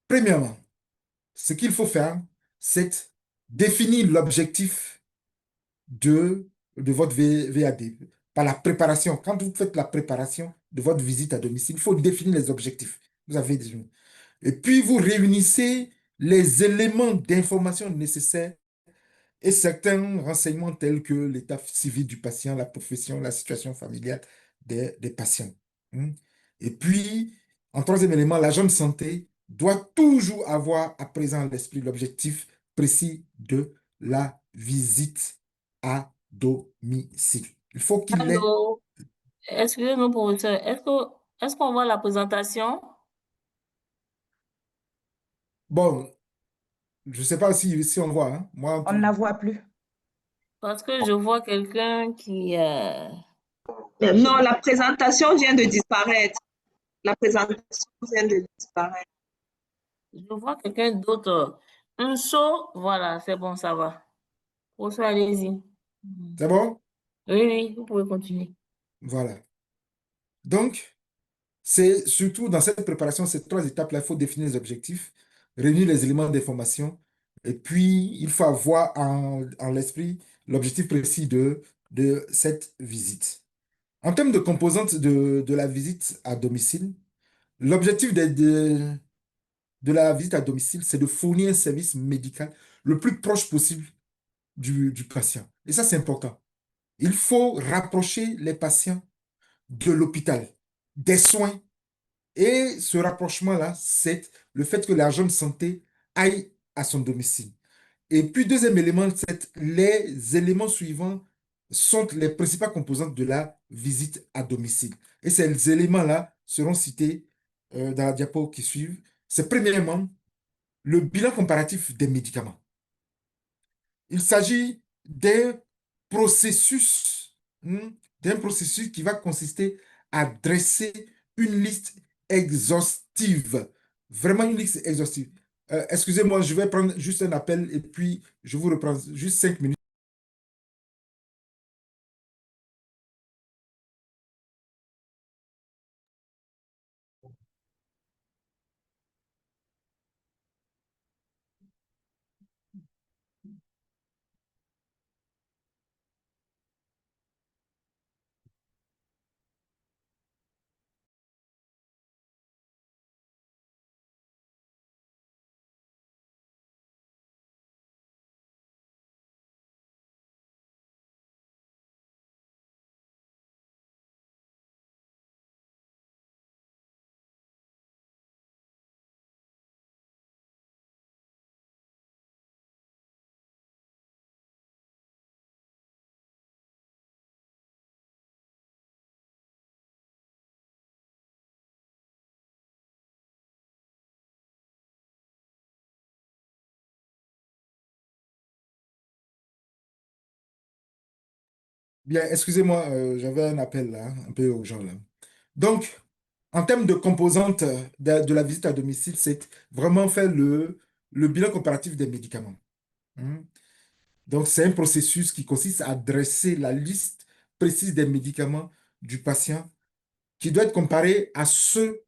Premièrement, ce qu'il faut faire, c'est définir l'objectif de votre VAD par la préparation. Quand vous faites la préparation de votre visite à domicile, il faut définir les objectifs. Vous avez déjà. Et puis, vous réunissez les éléments d'information nécessaires et certains renseignements tels que l'état civil du patient, la profession, la situation familiale des patients. Hmm. Et puis, en troisième élément, l'agent de santé doit toujours avoir à présent à l'esprit l'objectif précis de la visite à domicile. Il faut qu'il ait... Allô, excusez-moi, professeur, est-ce qu'on voit la présentation? Bon, je ne sais pas si on voit. Hein. Moi, On ne la voit plus. Parce que je vois quelqu'un qui... Non, la présentation vient de disparaître. La présentation vient de disparaître. Je vois quelqu'un d'autre. Un saut, voilà, c'est bon, ça va. Professeur, allez-y. C'est bon? Oui, oui, vous pouvez continuer. Voilà. Donc, c'est surtout dans cette préparation, ces trois étapes-là, il faut définir les objectifs, réunir les éléments d'information, et puis il faut avoir en l'esprit l'objectif précis de cette visite. En termes de composantes de la visite à domicile, l'objectif de la visite à domicile, c'est de fournir un service médical le plus proche possible du patient. Et ça, c'est important. Il faut rapprocher les patients de l'hôpital, des soins. Et ce rapprochement-là, c'est le fait que l'agent de santé aille à son domicile. Et puis, deuxième élément, c'est les éléments suivants sont les principales composantes de la visite à domicile. Et ces éléments-là seront cités dans la diapo qui suit. C'est premièrement le bilan comparatif des médicaments. Il s'agit processus, d'un processus qui va consister à dresser une liste exhaustive. Vraiment une liste exhaustive. Excusez-moi, je vais prendre juste un appel et puis je vous reprends juste 5 minutes. Bien, excusez-moi, j'avais un appel là, un peu urgent là. Donc, en termes de composantes de la visite à domicile, c'est vraiment faire le bilan comparatif des médicaments. Hein. Donc, c'est un processus qui consiste à dresser la liste précise des médicaments du patient qui doit être comparé à ceux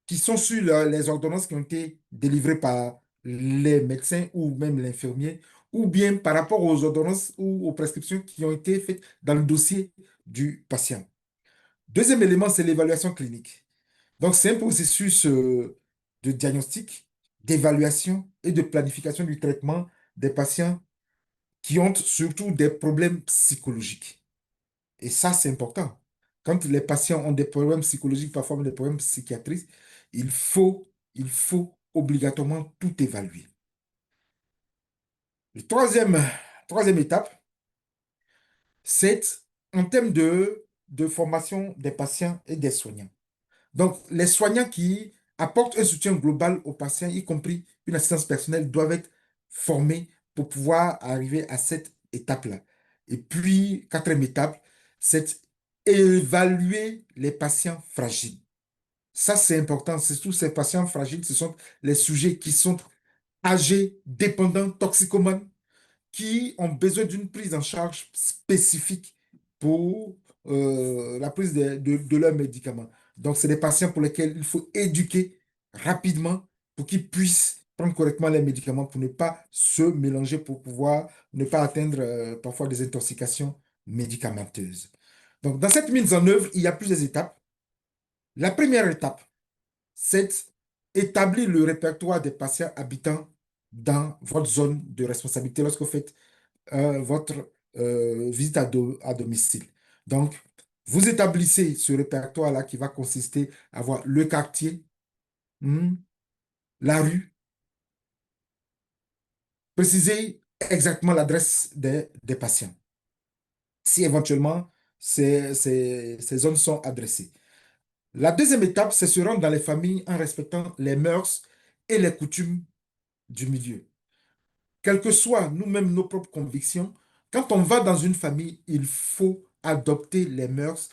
qui sont sur les ordonnances qui ont été délivrées par les médecins ou même l'infirmier, ou bien par rapport aux ordonnances ou aux prescriptions qui ont été faites dans le dossier du patient. Deuxième élément, c'est l'évaluation clinique. Donc, c'est un processus de diagnostic, d'évaluation et de planification du traitement des patients qui ont surtout des problèmes psychologiques. Et ça, c'est important. quand les patients ont des problèmes psychologiques, parfois même des problèmes psychiatriques, il faut obligatoirement tout évaluer. La troisième étape, c'est en termes de formation des patients et des soignants. Donc, les soignants qui apportent un soutien global aux patients, y compris une assistance personnelle, doivent être formés pour pouvoir arriver à cette étape-là. Et puis, quatrième étape, c'est évaluer les patients fragiles. Ça, c'est important. C'est tous ces patients fragiles, ce sont les sujets qui sont âgés, dépendants, toxicomanes, qui ont besoin d'une prise en charge spécifique pour la prise de leurs médicaments. Donc, c'est des patients pour lesquels il faut éduquer rapidement pour qu'ils puissent prendre correctement les médicaments pour ne pas se mélanger, pour pouvoir ne pas atteindre parfois des intoxications médicamenteuses. Donc, dans cette mise en œuvre, il y a plusieurs étapes. La première étape, c'est établir le répertoire des patients habitant dans votre zone de responsabilité lorsque vous faites votre visite à domicile. Donc, vous établissez ce répertoire-là qui va consister à voir le quartier, la rue, préciser exactement l'adresse des patients, si éventuellement ces zones sont adressées. La deuxième étape, c'est se rendre dans les familles en respectant les mœurs et les coutumes du milieu. Quelles que soient nous-mêmes nos propres convictions, quand on va dans une famille, il faut adopter les mœurs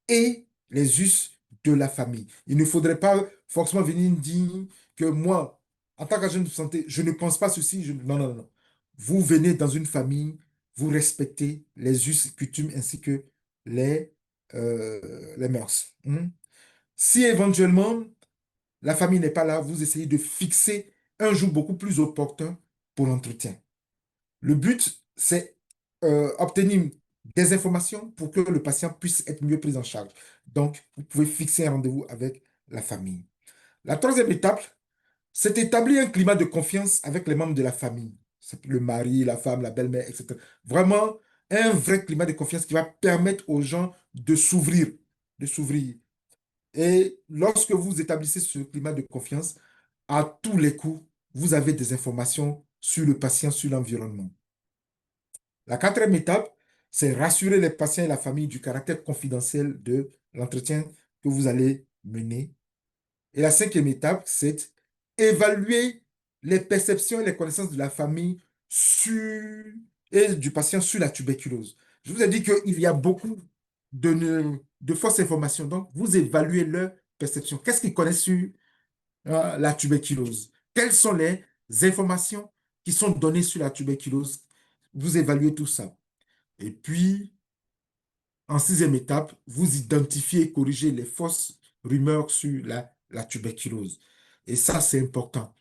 et les us de la famille. Il ne faudrait pas forcément venir dire que moi, en tant qu'agent de santé, je ne pense pas ceci. Non, non, non. Vous venez dans une famille, vous respectez les us, coutumes ainsi que les mœurs. Si éventuellement la famille n'est pas là, vous essayez de fixer un jour beaucoup plus opportun pour l'entretien. Le but, c'est obtenir des informations pour que le patient puisse être mieux pris en charge. Donc, vous pouvez fixer un rendez-vous avec la famille. La troisième étape, c'est établir un climat de confiance avec les membres de la famille. C'est le mari, la femme, la belle-mère, etc. Vraiment, un vrai climat de confiance qui va permettre aux gens de s'ouvrir, de s'ouvrir. Et lorsque vous établissez ce climat de confiance, à tous les coups, vous avez des informations sur le patient, sur l'environnement. La quatrième étape, c'est rassurer les patients et la famille du caractère confidentiel de l'entretien que vous allez mener. Et la cinquième étape, c'est évaluer les perceptions et les connaissances de la famille et du patient sur la tuberculose. Je vous ai dit qu'il y a beaucoup de fausses informations. Donc, vous évaluez leurs perceptions. Qu'est-ce qu'ils connaissent sur la tuberculose? Quelles sont les informations qui sont données sur la tuberculose? Vous évaluez tout ça. Et puis, en sixième étape, vous identifiez et corrigez les fausses rumeurs sur la tuberculose. Et ça, c'est important.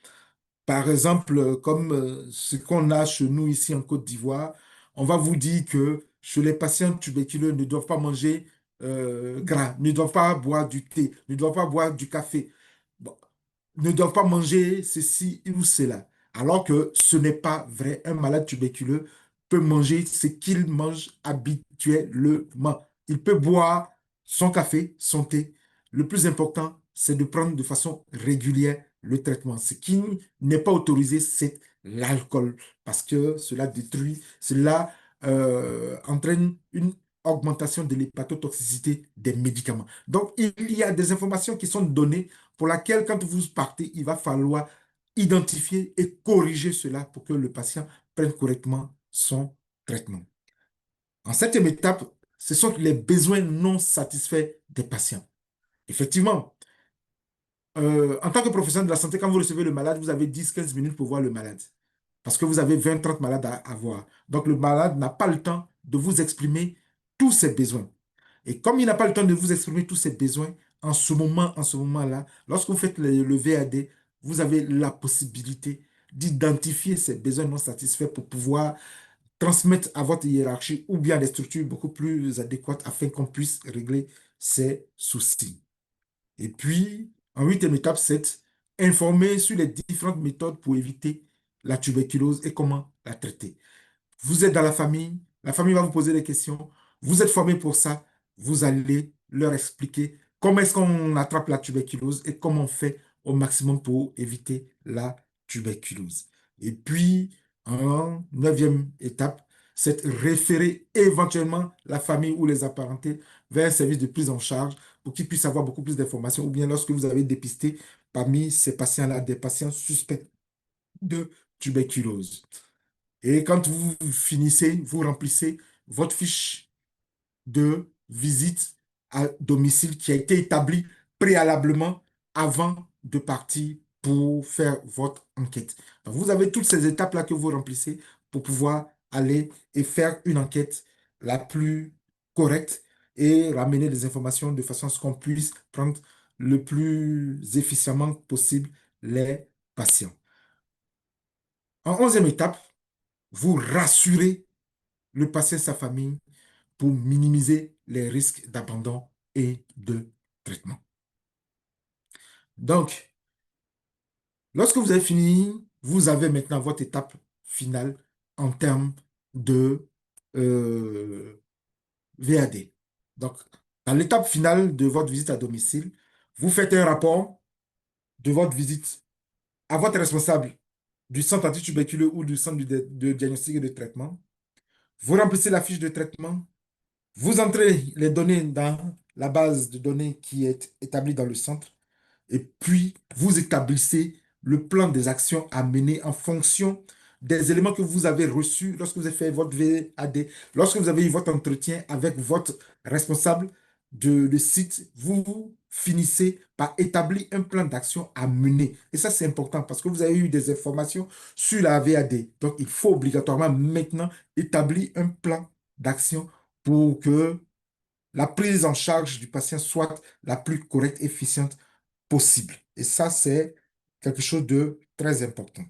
Par exemple, comme ce qu'on a chez nous ici en Côte d'Ivoire, on va vous dire que chez les patients tuberculeux ne doivent pas manger gras, ne doivent pas boire du thé, ne doivent pas boire du café, bon, ne doivent pas manger ceci ou cela. Alors que ce n'est pas vrai. Un malade tuberculeux peut manger ce qu'il mange habituellement. Il peut boire son café, son thé. Le plus important, c'est de prendre de façon régulière le traitement. Ce qui n'est pas autorisé, c'est l'alcool, parce que cela détruit, cela entraîne une augmentation de l'hépatotoxicité des médicaments. Donc, il y a des informations qui sont données pour lesquelles, quand vous partez, il va falloir identifier et corriger cela pour que le patient prenne correctement son traitement. En septième étape, ce sont les besoins non satisfaits des patients. Effectivement, en tant que professionnel de la santé, quand vous recevez le malade, vous avez 10-15 minutes pour voir le malade. Parce que vous avez 20-30 malades à voir. Donc, le malade n'a pas le temps de vous exprimer tous ses besoins. Et comme il n'a pas le temps de vous exprimer tous ses besoins, en ce moment-là, lorsque vous faites le VAD, vous avez la possibilité d'identifier ces besoins non satisfaits pour pouvoir transmettre à votre hiérarchie ou bien à des structures beaucoup plus adéquates afin qu'on puisse régler ces soucis. Et puis, en huitième étape, c'est informer sur les différentes méthodes pour éviter la tuberculose et comment la traiter. Vous êtes dans la famille va vous poser des questions, vous êtes formé pour ça, vous allez leur expliquer comment est-ce qu'on attrape la tuberculose et comment on fait au maximum pour éviter la tuberculose. Et puis, en 9e étape, c'est référer éventuellement la famille ou les apparentés vers un service de prise en charge pour qu'ils puissent avoir beaucoup plus d'informations, ou bien lorsque vous avez dépisté parmi ces patients-là des patients suspects de tuberculose. Et quand vous finissez, vous remplissez votre fiche de visite à domicile qui a été établie préalablement avant de partir pour faire votre enquête. Donc, vous avez toutes ces étapes-là que vous remplissez pour pouvoir aller et faire une enquête la plus correcte et ramener des informations de façon à ce qu'on puisse prendre le plus efficacement possible les patients. En 11e étape, vous rassurez le patient et sa famille pour minimiser les risques d'abandon et de traitement. Donc, lorsque vous avez fini, vous avez maintenant votre étape finale en termes de VAD. Donc, dans l'étape finale de votre visite à domicile, vous faites un rapport de votre visite à votre responsable du centre antituberculeux ou du centre de diagnostic et de traitement. Vous remplissez la fiche de traitement. Vous entrez les données dans la base de données qui est établie dans le centre et puis vous établissez le plan des actions à mener en fonction des éléments que vous avez reçus lorsque vous avez fait votre VAD, lorsque vous avez eu votre entretien avec votre responsable de site, vous finissez par établir un plan d'action à mener. Et ça, c'est important parce que vous avez eu des informations sur la VAD. Donc, il faut obligatoirement maintenant établir un plan d'action pour que la prise en charge du patient soit la plus correcte et efficiente possible. Et ça, c'est quelque chose de très important.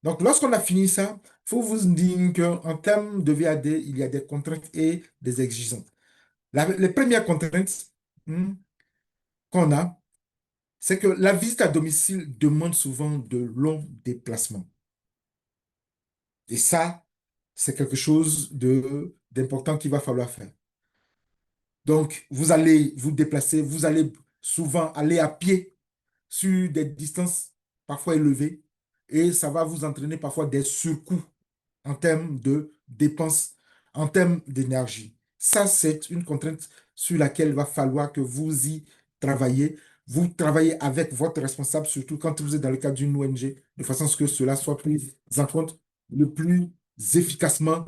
Donc, lorsqu'on a fini ça, il faut vous dire qu'en termes de VAD, il y a des contraintes et des exigences. Les premières contraintes qu'on a, c'est que la visite à domicile demande souvent de longs déplacements. Et ça, c'est quelque chose d'important qu'il va falloir faire. Donc, vous allez vous déplacer, vous allez souvent aller à pied sur des distances parfois élevées et ça va vous entraîner parfois des surcoûts en termes de dépenses, en termes d'énergie. Ça, c'est une contrainte sur laquelle il va falloir que vous y travaillez. Vous travaillez avec votre responsable, surtout quand vous êtes dans le cadre d'une ONG, de façon à ce que cela soit pris en compte le plus efficacement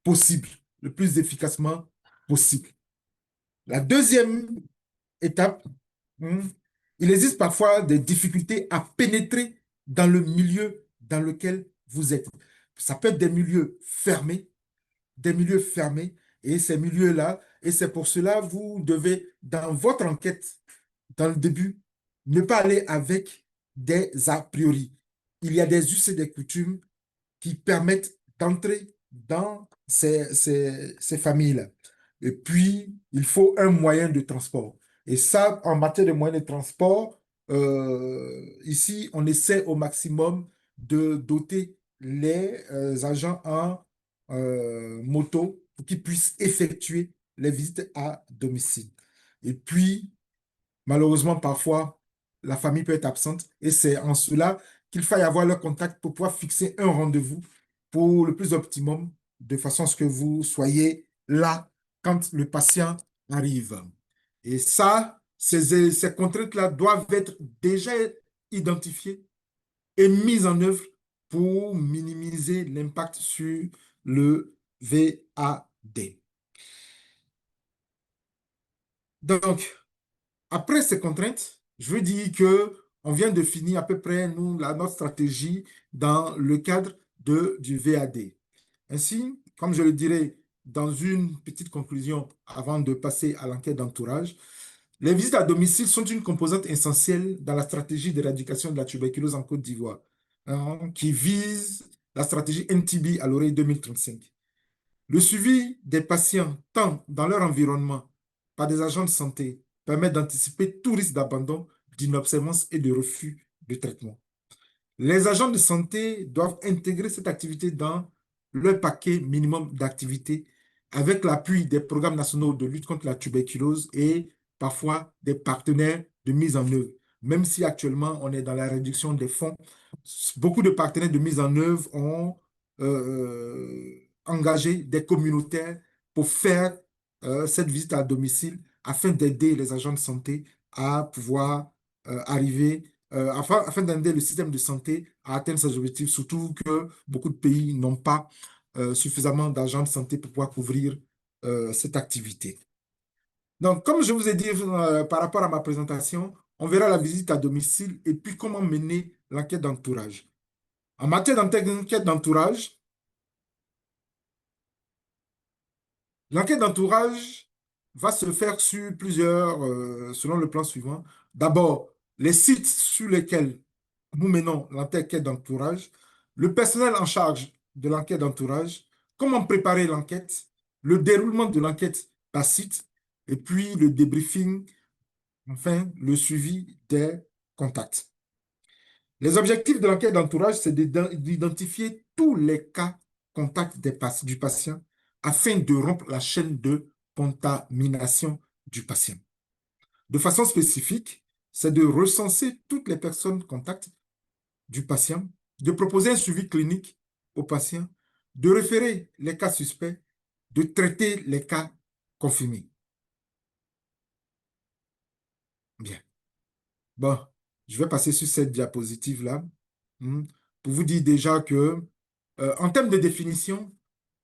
possible. Le plus efficacement possible. La deuxième étape, il existe parfois des difficultés à pénétrer dans le milieu dans lequel vous êtes. Ça peut être des milieux fermés, et ces milieux-là, et c'est pour cela vous devez, dans votre enquête, dans le début, ne pas aller avec des a priori. Il y a des us et des coutumes qui permettent d'entrer dans ces familles-là. Et puis, il faut un moyen de transport. Et ça, en matière de moyens de transport, ici, on essaie au maximum de doter les agents en moto pour qu'ils puissent effectuer les visites à domicile. Et puis, malheureusement, parfois, la famille peut être absente et c'est en cela qu'il faille avoir leur contact pour pouvoir fixer un rendez-vous pour le plus optimum, de façon à ce que vous soyez là quand le patient arrive. Et ça, ces contraintes-là doivent être déjà identifiées et mises en œuvre pour minimiser l'impact sur le VAD. Donc, après ces contraintes, je veux dire qu'on vient de finir à peu près notre stratégie dans le cadre du VAD. Ainsi, comme je le dirais dans une petite conclusion avant de passer à l'enquête d'entourage, les visites à domicile sont une composante essentielle dans la stratégie d'éradication de la tuberculose en Côte d'Ivoire, qui vise la stratégie NTB à l'horizon 2035. Le suivi des patients, tant dans leur environnement, par des agents de santé, permet d'anticiper tout risque d'abandon, d'inobservance et de refus de traitement. Les agents de santé doivent intégrer cette activité dans leur paquet minimum d'activités avec l'appui des programmes nationaux de lutte contre la tuberculose et parfois des partenaires de mise en œuvre. Même si actuellement on est dans la réduction des fonds, beaucoup de partenaires de mise en œuvre ont engagé des communautaires pour faire cette visite à domicile afin d'aider les agents de santé à pouvoir afin d'aider le système de santé à atteindre ses objectifs, surtout que beaucoup de pays n'ont pas suffisamment d'agents de santé pour pouvoir couvrir cette activité. Donc, comme je vous ai dit par rapport à ma présentation, on verra la visite à domicile et puis comment mener l'enquête d'entourage. En matière d'enquête d'entourage, l'enquête d'entourage va se faire sur selon le plan suivant. D'abord, les sites sur lesquels nous menons l'enquête d'entourage, le personnel en charge de l'enquête d'entourage, comment préparer l'enquête, le déroulement de l'enquête par site, et puis le débriefing, enfin, le suivi des contacts. Les objectifs de l'enquête d'entourage, c'est d'identifier tous les cas contacts du patient afin de rompre la chaîne de contamination du patient. De façon spécifique, c'est de recenser toutes les personnes contacts du patient, de proposer un suivi clinique au patient, de référer les cas suspects, de traiter les cas confirmés. Bien. Bon, je vais passer sur cette diapositive-là pour vous dire déjà que, en termes de définition,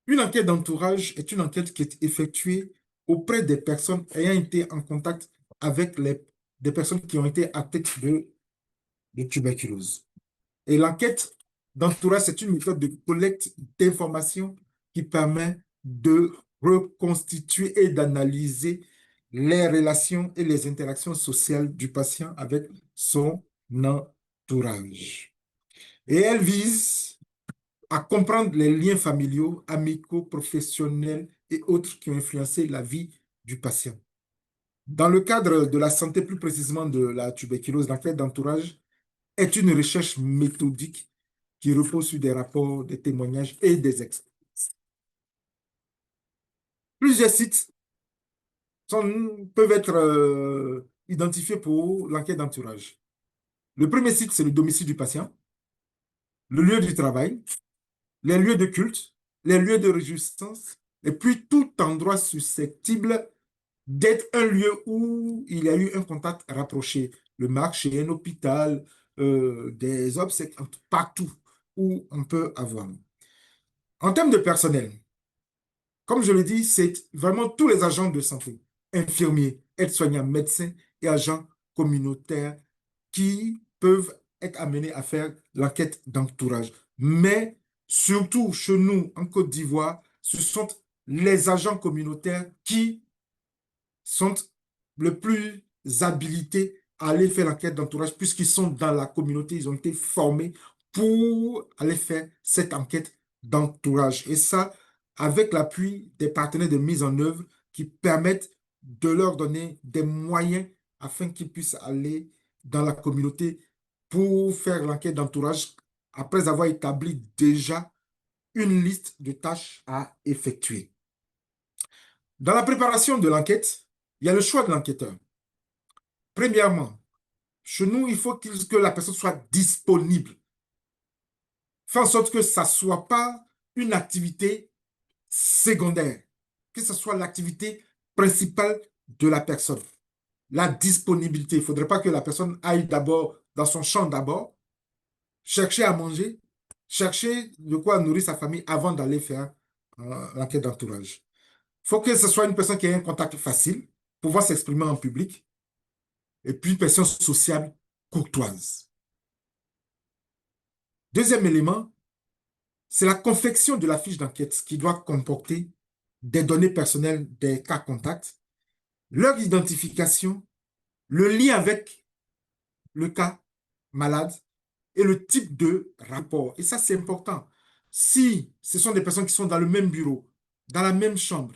une enquête d'entourage est une enquête qui est effectuée auprès des personnes ayant été en contact avec des personnes qui ont été atteintes de tuberculose. Et l'enquête d'entourage, c'est une méthode de collecte d'informations qui permet de reconstituer et d'analyser les relations et les interactions sociales du patient avec son entourage. Et elle vise à comprendre les liens familiaux, amicaux, professionnels et autres qui ont influencé la vie du patient. Dans le cadre de la santé, plus précisément de la tuberculose, l'enquête d'entourage est une recherche méthodique qui repose sur des rapports, des témoignages et des experts. Plusieurs sites peuvent être identifiés pour l'enquête d'entourage. Le premier site, c'est le domicile du patient, le lieu du travail, les lieux de culte, les lieux de réjouissance, et puis tout endroit susceptible d'être un lieu où il y a eu un contact rapproché. Le marché, un hôpital, des obsèques, partout où on peut avoir. En termes de personnel, comme je l'ai dit, c'est vraiment tous les agents de santé, infirmiers, aides-soignants, médecins et agents communautaires qui peuvent être amenés à faire l'enquête d'entourage. Mais surtout chez nous, en Côte d'Ivoire, ce sont les agents communautaires qui sont le plus habilités à aller faire l'enquête d'entourage puisqu'ils sont dans la communauté, ils ont été formés pour aller faire cette enquête d'entourage. Et ça, avec l'appui des partenaires de mise en œuvre qui permettent de leur donner des moyens afin qu'ils puissent aller dans la communauté pour faire l'enquête d'entourage après avoir établi déjà une liste de tâches à effectuer. Dans la préparation de l'enquête, il y a le choix de l'enquêteur. Premièrement, chez nous, il faut que la personne soit disponible. Faire en sorte que ça ne soit pas une activité secondaire, que ce soit l'activité principale de la personne. La disponibilité. Il ne faudrait pas que la personne aille d'abord dans son champ d'abord, chercher à manger, chercher de quoi nourrir sa famille avant d'aller faire l'enquête d'entourage. Il faut que ce soit une personne qui ait un contact facile, pouvoir s'exprimer en public, et puis une personne sociable, courtoise. Deuxième élément, c'est la confection de la fiche d'enquête qui doit comporter des données personnelles des cas contacts, leur identification, le lien avec le cas malade et le type de rapport. Et ça, c'est important. Si ce sont des personnes qui sont dans le même bureau, dans la même chambre,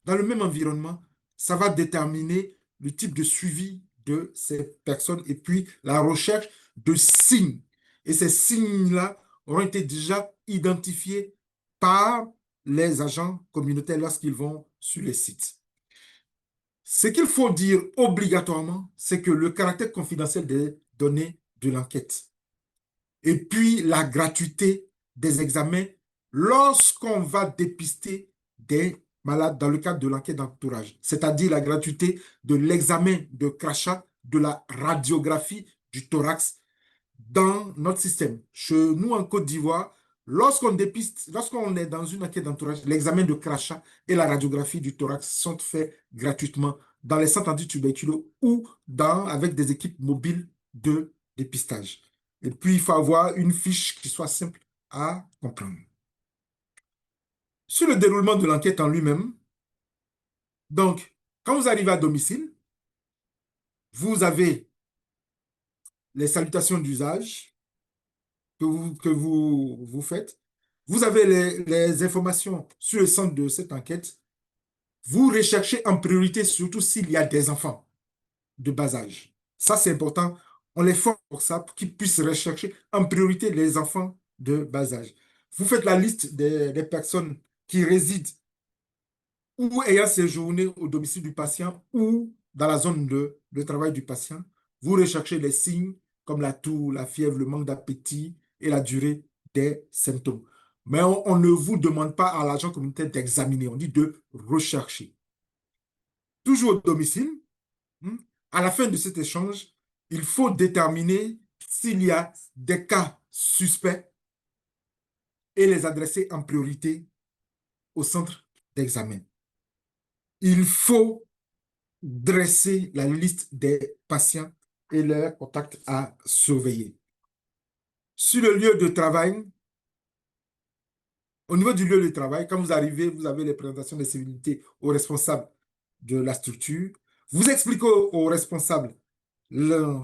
dans le même environnement, ça va déterminer le type de suivi de ces personnes et puis la recherche de signes. Et ces signes-là auront été déjà identifiés par les agents communautaires lorsqu'ils vont sur les sites. Ce qu'il faut dire obligatoirement, c'est que le caractère confidentiel des données de l'enquête et puis la gratuité des examens lorsqu'on va dépister des malades dans le cadre de l'enquête d'entourage, c'est-à-dire la gratuité de l'examen de crachat, de la radiographie du thorax dans notre système. Chez nous, en Côte d'Ivoire, lorsqu'on dépiste, lorsqu'on est dans une enquête d'entourage, l'examen de crachat et la radiographie du thorax sont faits gratuitement dans les centres antituberculeux ou avec des équipes mobiles de dépistage. Et puis, il faut avoir une fiche qui soit simple à comprendre. Sur le déroulement de l'enquête en lui-même, donc, quand vous arrivez à domicile, vous avez les salutations d'usage que vous faites. Vous avez les informations sur le centre de cette enquête. Vous recherchez en priorité, surtout s'il y a des enfants de bas âge. Ça, c'est important. On les forme pour ça, pour qu'ils puissent rechercher en priorité les enfants de bas âge. Vous faites la liste des personnes qui résident ou ayant séjourné au domicile du patient ou dans la zone de travail du patient. Vous recherchez les signes comme la toux, la fièvre, le manque d'appétit et la durée des symptômes. Mais on ne vous demande pas à l'agent communautaire d'examiner, on dit de rechercher. Toujours au domicile, à la fin de cet échange, il faut déterminer s'il y a des cas suspects et les adresser en priorité au centre d'examen. Il faut dresser la liste des patients et leurs contacts à surveiller. Sur le lieu de travail, au niveau du lieu de travail, quand vous arrivez, vous avez les présentations des civilités aux responsables de la structure. Vous expliquez aux responsables le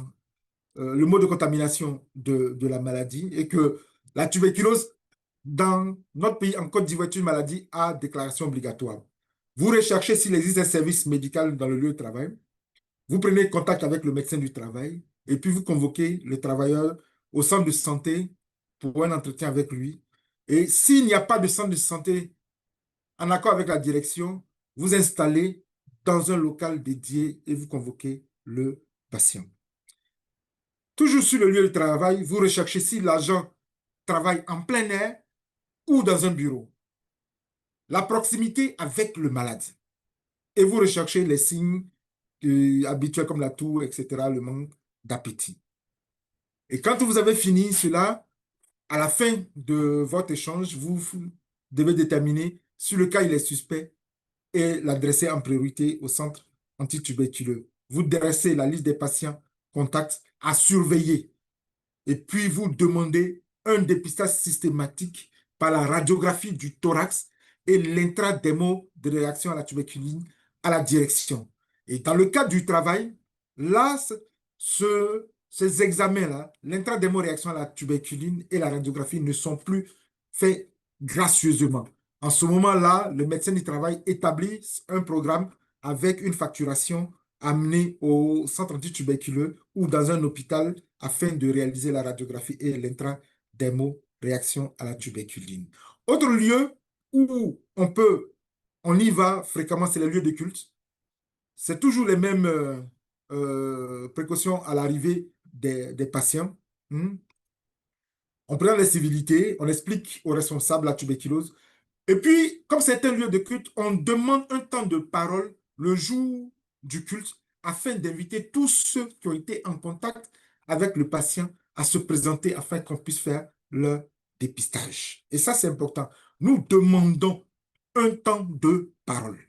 mode de contamination de la maladie et que la tuberculose, dans notre pays, en Côte d'Ivoire, est une maladie à déclaration obligatoire. Vous recherchez s'il existe un service médical dans le lieu de travail. Vous prenez contact avec le médecin du travail et puis vous convoquez le travailleur au centre de santé pour un entretien avec lui. Et s'il n'y a pas de centre de santé en accord avec la direction, vous installez dans un local dédié et vous convoquez le patient. Toujours sur le lieu de travail, vous recherchez si l'agent travaille en plein air ou dans un bureau. La proximité avec le malade. Et vous recherchez les signes habituels comme la toux, etc., le manque d'appétit. Et quand vous avez fini cela, à la fin de votre échange, vous devez déterminer si le cas il est suspect et l'adresser en priorité au centre antituberculeux. Vous dressez la liste des patients contacts à surveiller. Et puis, vous demandez un dépistage systématique par la radiographie du thorax et l'intradémo de réaction à la tuberculine à la direction. Et dans le cadre du travail, là, ces examens-là, l'intradémo-réaction à la tuberculine et la radiographie ne sont plus faits gracieusement. En ce moment-là, le médecin du travail établit un programme avec une facturation amenée au centre antituberculeux ou dans un hôpital afin de réaliser la radiographie et l'intradémo-réaction à la tuberculine. Autre lieu où on y va fréquemment, c'est les lieux de culte. C'est toujours les mêmes précautions à l'arrivée des patients. On prend les civilités, on explique aux responsables la tuberculose. Et puis, comme c'est un lieu de culte, on demande un temps de parole le jour du culte afin d'inviter tous ceux qui ont été en contact avec le patient à se présenter afin qu'on puisse faire leur dépistage. Et ça, c'est important. Nous demandons un temps de parole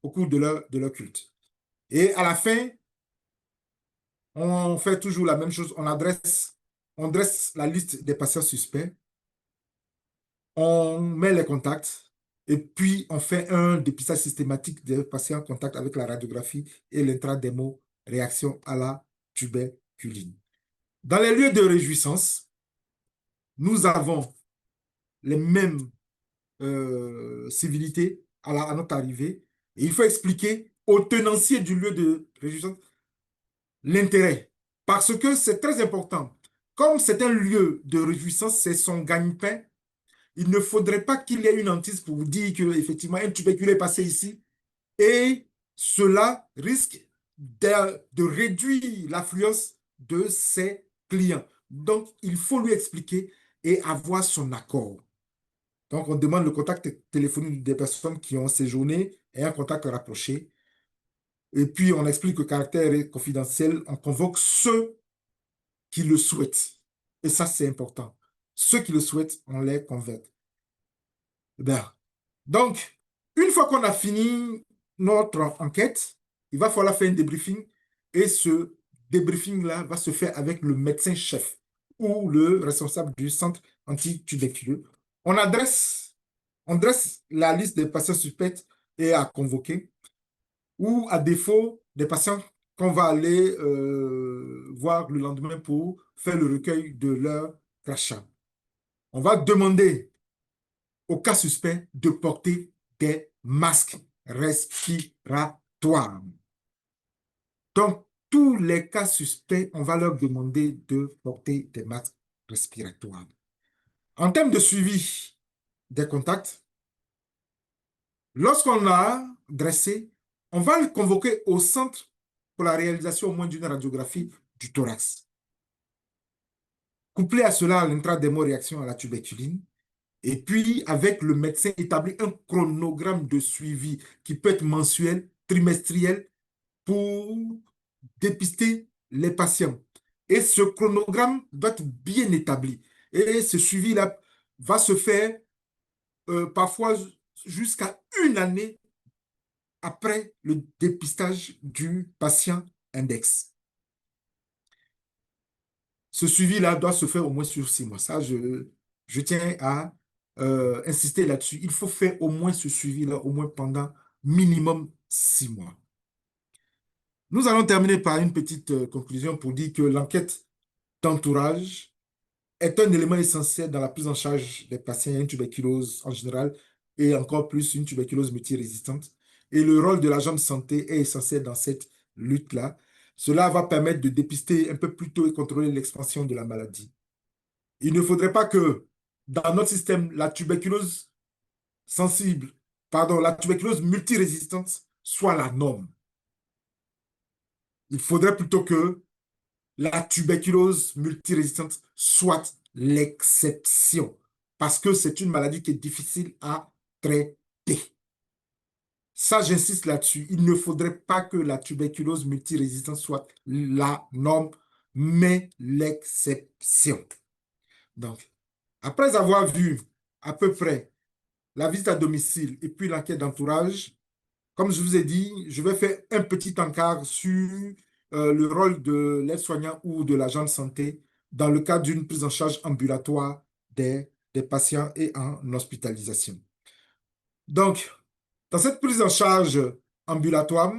au cours de leur culte. Et à la fin, on fait toujours la même chose. On dresse la liste des patients suspects. On met les contacts et puis on fait un dépistage systématique des patients en contact avec la radiographie et l'intradémo réaction à la tuberculine. Dans les lieux de réjouissance, nous avons les mêmes civilités à notre arrivée. Et il faut expliquer au tenancier du lieu de réjouissance l'intérêt. Parce que c'est très important. Comme c'est un lieu de réjouissance, c'est son gagne-pain. Il ne faudrait pas qu'il y ait une hantise pour vous dire qu'effectivement, un tuberculeux est passé ici et cela risque de réduire l'affluence de ses clients. Donc, il faut lui expliquer et avoir son accord. Donc, on demande le contact téléphonique des personnes qui ont séjourné et un contact rapproché. Et puis, on explique que le caractère est confidentiel. On convoque ceux qui le souhaitent. Et ça, c'est important. Ceux qui le souhaitent, on les convoque. Bien. Donc, une fois qu'on a fini notre enquête, il va falloir faire un débriefing. Et ce débriefing-là va se faire avec le médecin-chef ou le responsable du centre antituberculeux. On dresse la liste des patients suspects et à convoquer, ou à défaut, des patients qu'on va aller voir le lendemain pour faire le recueil de leur crachat. On va demander aux cas suspects de porter des masques respiratoires. Donc, tous les cas suspects, on va leur demander de porter des masques respiratoires. En termes de suivi des contacts, lorsqu'on a dressé, on va le convoquer au centre pour la réalisation au moins d'une radiographie du thorax. Couplé à cela, l'intra-démo-réaction à la tuberculine. Et puis, avec le médecin, établir un chronogramme de suivi qui peut être mensuel, trimestriel, pour dépister les patients. Et ce chronogramme doit être bien établi. Et ce suivi-là va se faire parfois jusqu'à une année après le dépistage du patient index. Ce suivi-là doit se faire au moins sur 6 mois. Ça, je tiens à insister là-dessus. Il faut faire au moins ce suivi-là, au moins pendant minimum 6 mois. Nous allons terminer par une petite conclusion pour dire que l'enquête d'entourage est un élément essentiel dans la prise en charge des patients ayant une tuberculose en général et encore plus une tuberculose multirésistante. Et le rôle de l'agent de santé est essentiel dans cette lutte-là. Cela va permettre de dépister un peu plus tôt et contrôler l'expansion de la maladie. Il ne faudrait pas que dans notre système, la tuberculose la tuberculose multirésistante soit la norme. Il faudrait plutôt que la tuberculose multirésistante soit l'exception, parce que c'est une maladie qui est difficile à traiter. Ça, j'insiste là-dessus. Il ne faudrait pas que la tuberculose multirésistante soit la norme, mais l'exception. Donc, après avoir vu à peu près la visite à domicile et puis l'enquête d'entourage, comme je vous ai dit, je vais faire un petit encart sur le rôle de l'aide-soignant ou de l'agent de santé dans le cadre d'une prise en charge ambulatoire des patients et en hospitalisation. Donc, dans cette prise en charge ambulatoire,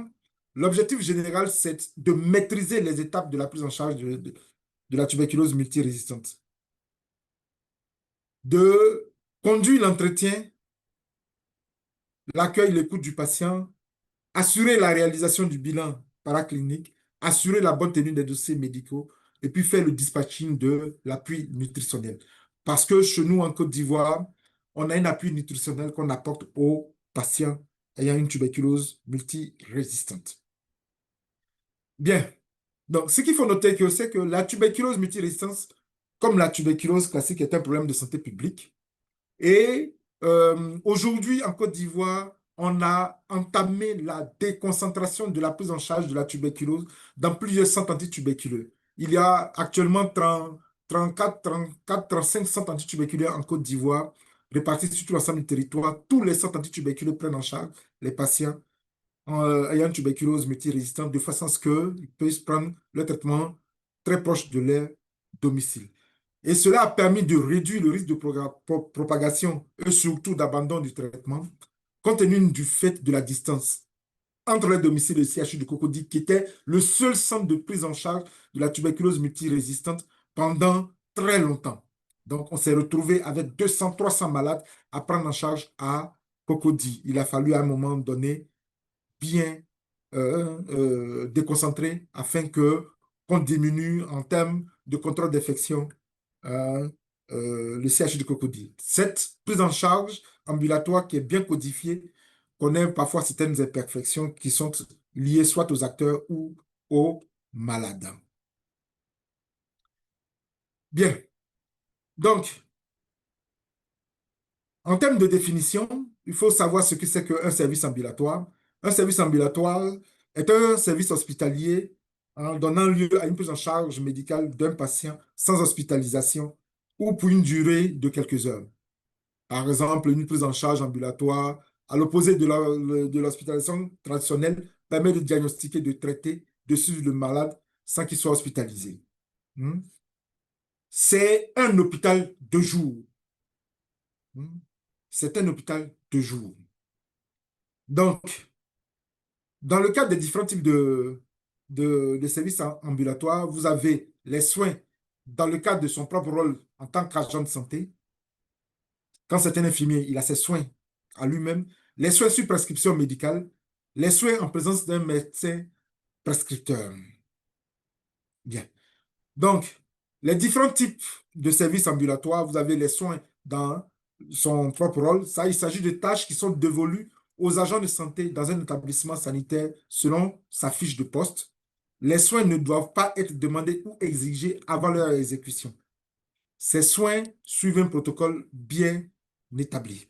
l'objectif général, c'est de maîtriser les étapes de la prise en charge de la tuberculose multirésistante, de conduire l'entretien, l'accueil, l'écoute du patient, assurer la réalisation du bilan paraclinique, assurer la bonne tenue des dossiers médicaux et puis faire le dispatching de l'appui nutritionnel. Parce que chez nous, en Côte d'Ivoire, on a un appui nutritionnel qu'on apporte aux patients ayant une tuberculose multirésistante. Bien. Donc, ce qu'il faut noter, c'est que la tuberculose multirésistante, comme la tuberculose classique, est un problème de santé publique. Et aujourd'hui, en Côte d'Ivoire, on a entamé la déconcentration de la prise en charge de la tuberculose dans plusieurs centres antituberculeux. Il y a actuellement 35 centres antituberculeux en Côte d'Ivoire, répartis sur tout l'ensemble du territoire. Tous les centres antituberculeux prennent en charge les patients ayant une tuberculose multirésistante de façon à ce qu'ils puissent prendre le traitement très proche de leur domicile. Et cela a permis de réduire le risque de propagation et surtout d'abandon du traitement, compte tenu du fait de la distance entre le domicile et le CHU de Cocody, qui était le seul centre de prise en charge de la tuberculose multirésistante pendant très longtemps. Donc, on s'est retrouvé avec 200-300 malades à prendre en charge à Cocody. Il a fallu à un moment donné bien déconcentrer afin qu'on diminue en termes de contrôle d'infection le CHU de Cocody. Cette prise en charge ambulatoire qui est bien codifiée connaît parfois certaines imperfections qui sont liées soit aux acteurs ou aux malades. Bien. Donc, en termes de définition, il faut savoir ce que c'est qu'un service ambulatoire. Un service ambulatoire est un service hospitalier donnant lieu à une prise en charge médicale d'un patient sans hospitalisation ou pour une durée de quelques heures. Par exemple, une prise en charge ambulatoire, à l'opposé de l'hospitalisation traditionnelle, permet de diagnostiquer, de traiter, de suivre le malade sans qu'il soit hospitalisé. C'est un hôpital de jour. C'est un hôpital de jour. Donc, dans le cadre des différents types de services ambulatoires, vous avez les soins dans le cadre de son propre rôle en tant qu'agent de santé. Quand c'est un infirmier, il a ses soins à lui-même. Les soins sur prescription médicale, les soins en présence d'un médecin prescripteur. Bien. Donc, les différents types de services ambulatoires, vous avez les soins dans son propre rôle. Ça, il s'agit de tâches qui sont dévolues aux agents de santé dans un établissement sanitaire selon sa fiche de poste. Les soins ne doivent pas être demandés ou exigés avant leur exécution. Ces soins suivent un protocole bien établi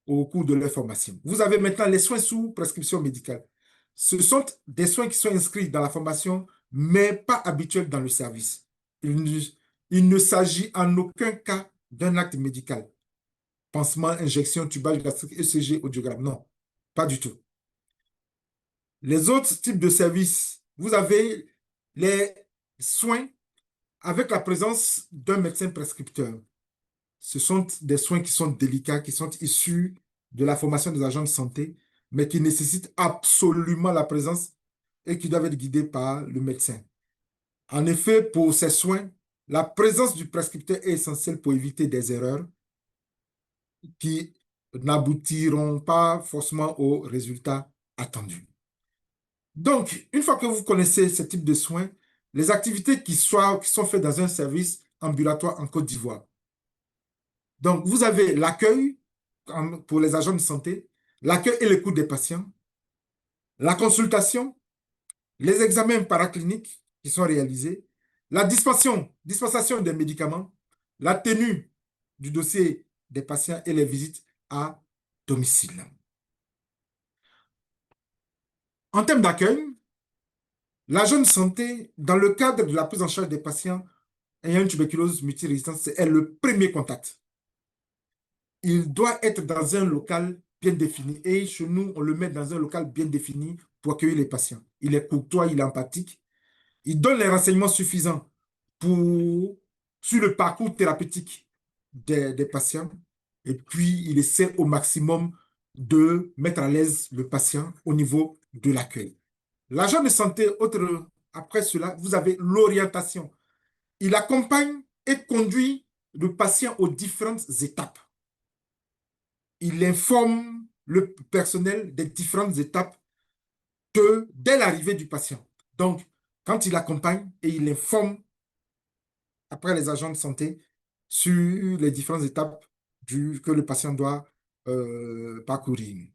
au cours de leur formation. Vous avez maintenant les soins sous prescription médicale. Ce sont des soins qui sont inscrits dans la formation, mais pas habituels dans le service. Il ne s'agit en aucun cas d'un acte médical. Pansement, injection, tubage gastrique, ECG, audiogramme. Non, pas du tout. Les autres types de services, vous avez les soins avec la présence d'un médecin prescripteur. Ce sont des soins qui sont délicats, qui sont issus de la formation des agents de santé, mais qui nécessitent absolument la présence et qui doivent être guidés par le médecin. En effet, pour ces soins, la présence du prescripteur est essentielle pour éviter des erreurs qui n'aboutiront pas forcément aux résultats attendus. Donc, une fois que vous connaissez ce type de soins, les activités qui sont faites dans un service ambulatoire en Côte d'Ivoire. Donc, vous avez l'accueil pour les agents de santé, l'accueil et l'écoute des patients, la consultation, les examens paracliniques qui sont réalisés, la dispensation des médicaments, la tenue du dossier des patients et les visites à domicile. En termes d'accueil, l'agent de santé, dans le cadre de la prise en charge des patients ayant une tuberculose multirésistante, est le premier contact. Il doit être dans un local bien défini. Et chez nous, on le met dans un local bien défini pour accueillir les patients. Il est courtois, il est empathique. Il donne les renseignements suffisants sur le parcours thérapeutique des patients. Et puis, il essaie au maximum de mettre à l'aise le patient au niveau de l'accueil. L'agent de santé, après cela, vous avez l'orientation. Il accompagne et conduit le patient aux différentes étapes. Il informe le personnel des différentes étapes dès l'arrivée du patient. Donc, quand il accompagne et il informe après les agents de santé sur les différentes étapes que le patient doit parcourir.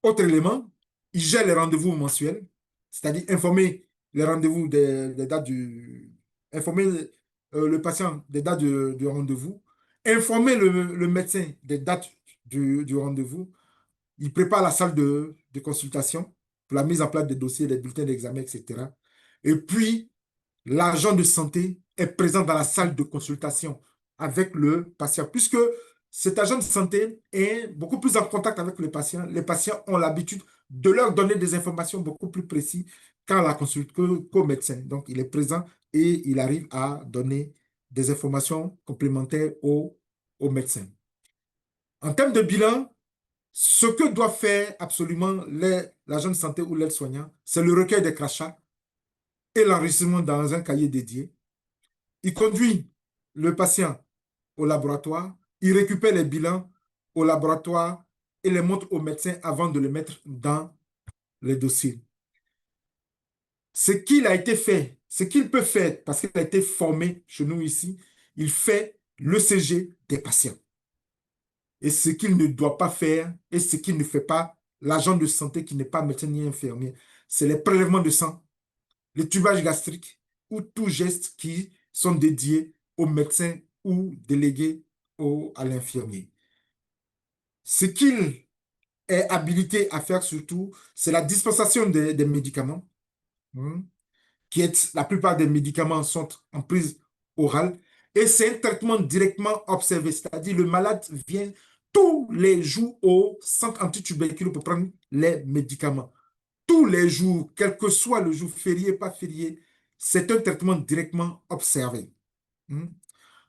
Autre élément, il gère les rendez-vous mensuels, c'est-à-dire informer les rendez-vous des dates informer le patient des dates du rendez-vous, informer le médecin des dates du rendez-vous. Il prépare la salle de consultation pour la mise en place des dossiers, des bulletins d'examen, etc. Et puis, l'agent de santé est présent dans la salle de consultation avec le patient, puisque cet agent de santé est beaucoup plus en contact avec les patients. Les patients ont l'habitude de leur donner des informations beaucoup plus précises qu'au médecin. Donc, il est présent et il arrive à donner des informations complémentaires au médecin. En termes de bilan, ce que doit faire absolument l'agent de santé ou l'aide-soignant, c'est le recueil des crachats et l'enregistrement dans un cahier dédié. Il conduit le patient au laboratoire, il récupère les bilans au laboratoire et les montre au médecin avant de les mettre dans les dossiers. Ce qu'il a été fait, ce qu'il peut faire, parce qu'il a été formé chez nous ici, il fait l'ECG des patients. et ce qu'il ne doit pas faire et ce qu'il ne fait pas, l'agent de santé qui n'est pas médecin ni infirmier. C'est les prélèvements de sang, le tubage gastrique ou tout geste qui sont dédiés au médecin ou délégués à l'infirmier. Ce qu'il est habilité à faire surtout, c'est la dispensation des médicaments, qui est, la plupart des médicaments sont en prise orale, et c'est un traitement directement observé, c'est-à-dire le malade vient tous les jours au centre antituberculeux pour prendre les médicaments. Tous les jours, quel que soit le jour férié, pas férié, c'est un traitement directement observé.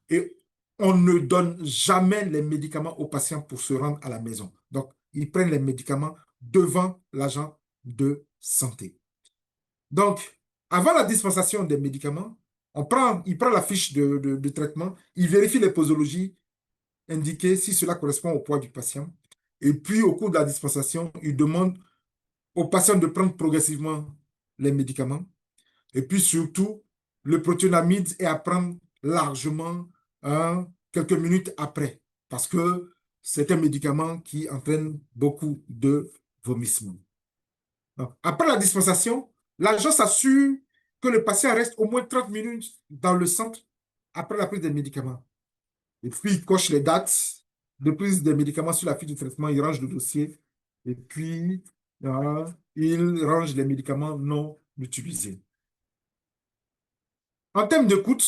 Et on ne donne jamais les médicaments aux patients pour se rendre à la maison. Donc, ils prennent les médicaments devant l'agent de santé. Donc, avant la dispensation des médicaments, il prend la fiche de traitement, il vérifie les posologies indiquées si cela correspond au poids du patient. Et puis, au cours de la dispensation, il demande au patient de prendre progressivement les médicaments. Et puis, surtout, le protonamide est à prendre largement quelques minutes après, parce que c'est un médicament qui entraîne beaucoup de vomissements. Donc, après la dispensation, l'agent s'assure que le patient reste au moins 30 minutes dans le centre après la prise des médicaments. Et puis, il coche les dates de prise des médicaments sur la fiche de traitement, il range le dossier, et puis il range les médicaments non utilisés. En termes de coûts,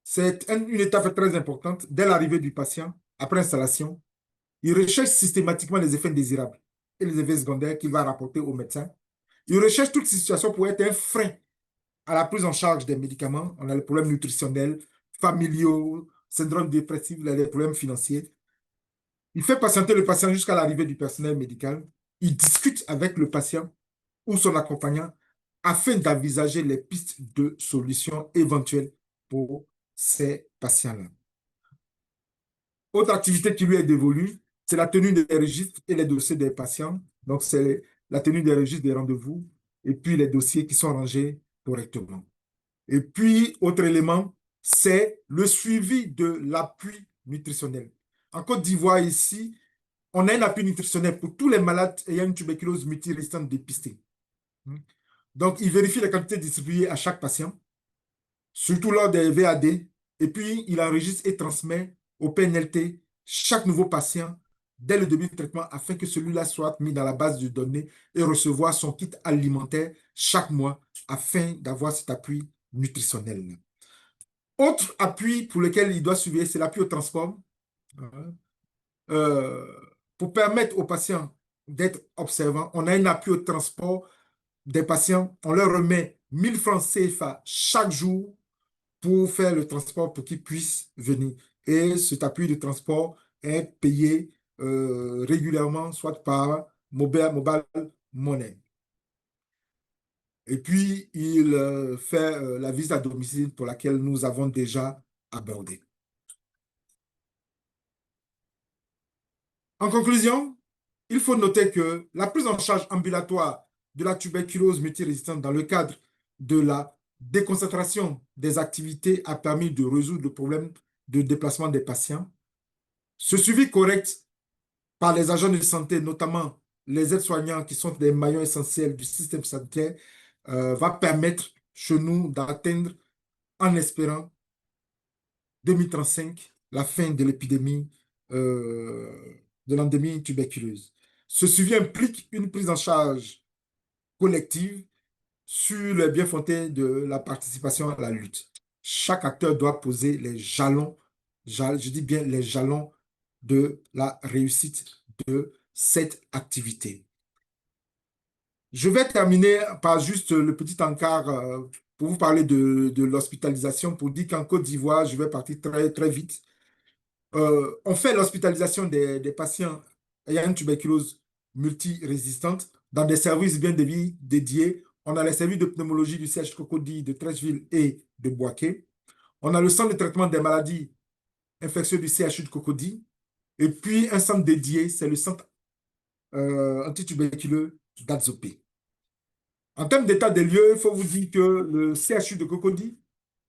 c'est une étape très importante. Dès l'arrivée du patient, après installation, il recherche systématiquement les effets indésirables et les effets secondaires qu'il va rapporter au médecin. Il recherche toute situation pour être un frein à la prise en charge des médicaments. On a les problèmes nutritionnels, familiaux, syndrome dépressif, les problèmes financiers. Il fait patienter le patient jusqu'à l'arrivée du personnel médical. Il discute avec le patient ou son accompagnant afin d'envisager les pistes de solutions éventuelles pour ces patients-là. Autre activité qui lui est dévolue, c'est la tenue des registres et les dossiers des patients. Donc, c'est la tenue des registres des rendez-vous et puis les dossiers qui sont rangés correctement. Et puis, autre élément, c'est le suivi de l'appui nutritionnel. En Côte d'Ivoire, ici, on a un appui nutritionnel pour tous les malades ayant une tuberculose multirésistante dépistée. Donc, il vérifie les quantités distribuées à chaque patient, surtout lors des VAD, et puis il enregistre et transmet au PNLT chaque nouveau patient dès le début du traitement afin que celui-là soit mis dans la base de données et recevoir son kit alimentaire chaque mois afin d'avoir cet appui nutritionnel. Autre appui pour lequel il doit suivre, c'est l'appui au transport. Pour permettre aux patients d'être observants, on a un appui au transport des patients. On leur remet 1000 francs CFA chaque jour pour faire le transport pour qu'ils puissent venir. Et cet appui de transport est payé régulièrement, soit par mobile money. Et puis, il fait la visite à domicile pour laquelle nous avons déjà abordé. En conclusion, il faut noter que la prise en charge ambulatoire de la tuberculose multirésistante dans le cadre de la déconcentration des activités a permis de résoudre le problème de déplacement des patients. Ce suivi correct par les agents de santé, notamment les aides-soignants qui sont des maillons essentiels du système sanitaire, va permettre chez nous d'atteindre, en espérant, 2035, la fin de l'épidémie de l'endémie tuberculeuse. Ce suivi implique une prise en charge collective sur le bien fondé de la participation à la lutte. Chaque acteur doit poser les jalons, je dis bien les jalons de la réussite de cette activité. Je vais terminer par juste le petit encart pour vous parler de l'hospitalisation, pour dire qu'en Côte d'Ivoire, je vais partir très, très vite. On fait l'hospitalisation des patients ayant une tuberculose multirésistante dans des services bien dédiés. On a les services de pneumologie du CH Cocody de Treichville et de Boaké. On a le centre de traitement des maladies infectieuses du CHU de Cocody. Et puis un centre dédié, c'est le centre antituberculeux d'Adzopé. En termes d'état des lieux, il faut vous dire que le CHU de Cocody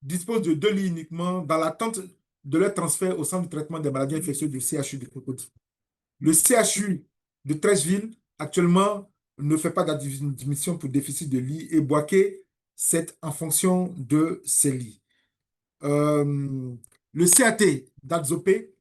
dispose de 2 lits uniquement dans l'attente de leur transfert au centre de traitement des maladies infectieuses du CHU de Cocody. Le CHU de Treichville, actuellement, ne fait pas d'admission pour déficit de lits et Boaké, c'est en fonction de ses lits. Le CAT d'Adzopé,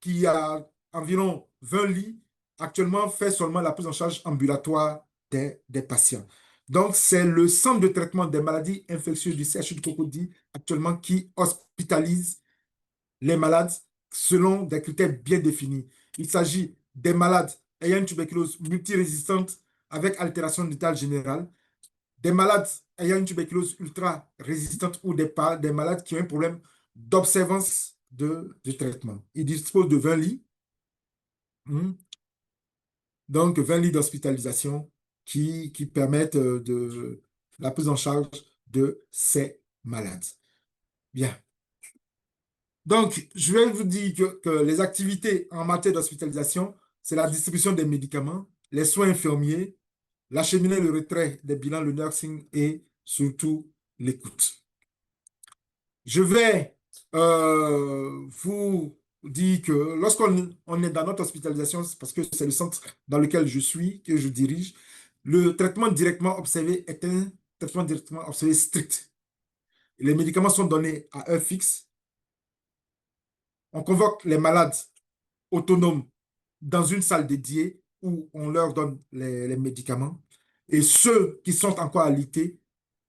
qui a environ 20 lits, actuellement fait seulement la prise en charge ambulatoire des patients. Donc, c'est le centre de traitement des maladies infectieuses du CHU de Cocody actuellement qui hospitalise les malades selon des critères bien définis. Il s'agit des malades ayant une tuberculose multirésistante avec altération d'état général, des malades ayant une tuberculose ultra-résistante ou des malades qui ont un problème d'observance de traitement. Il dispose de 20 lits, donc 20 lits d'hospitalisation qui permettent de la prise en charge de ces malades. Bien. Donc, je vais vous dire que les activités en matière d'hospitalisation, c'est la distribution des médicaments, les soins infirmiers, l'acheminement et le retrait des bilans, le nursing et surtout l'écoute. Je vais vous dire que lorsqu'on est dans notre hospitalisation, c'est parce que c'est le centre dans lequel je suis, que je dirige, le traitement directement observé est un traitement directement observé strict. Les médicaments sont donnés à heure fixe. On convoque les malades autonomes dans une salle dédiée où on leur donne les médicaments. Et ceux qui sont encore alités,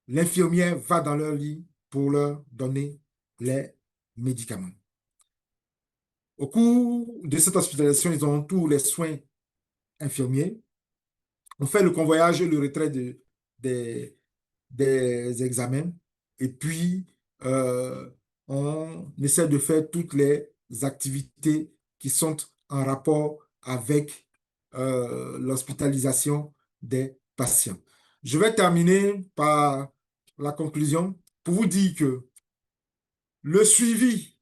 l'infirmière va dans leur lit pour leur donner les médicaments. Au cours de cette hospitalisation, ils ont tous les soins infirmiers. On fait le convoyage et le retrait des examens. Et puis, on essaie de faire toutes les activités qui sont en rapport avec l'hospitalisation des patients. Je vais terminer par la conclusion pour vous dire que le suivi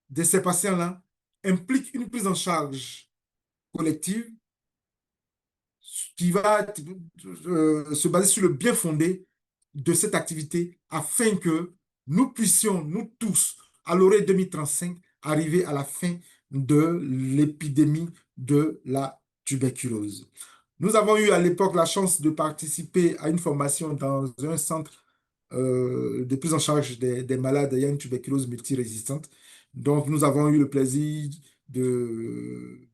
de ces patients-là implique une prise en charge collective qui va se baser sur le bien fondé de cette activité afin que nous puissions, nous tous, à l'horizon 2035, arriver à la fin de l'épidémie de la tuberculose. Nous avons eu à l'époque la chance de participer à une formation dans un centre de prise en charge des malades ayant une tuberculose multirésistante. Donc, nous avons eu le plaisir d'y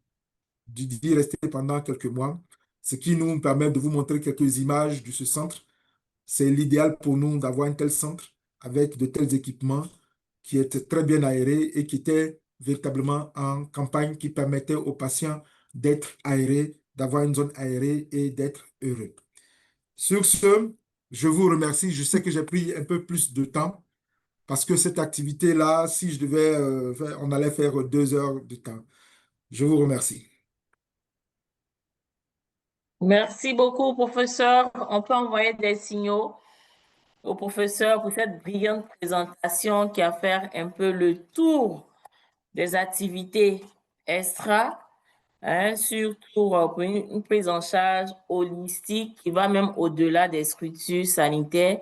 rester pendant quelques mois, ce qui nous permet de vous montrer quelques images de ce centre. C'est l'idéal pour nous d'avoir un tel centre avec de tels équipements qui étaient très bien aérés et qui étaient véritablement en campagne qui permettaient aux patients d'être aérés, d'avoir une zone aérée et d'être heureux. Sur ce, je vous remercie. Je sais que j'ai pris un peu plus de temps parce que cette activité-là, si je devais, on allait faire 2 heures de temps. Je vous remercie. Merci beaucoup, professeur. On peut envoyer des signaux au professeur pour cette brillante présentation qui a fait un peu le tour des activités extra, surtout pour une prise en charge holistique qui va même au-delà des structures sanitaires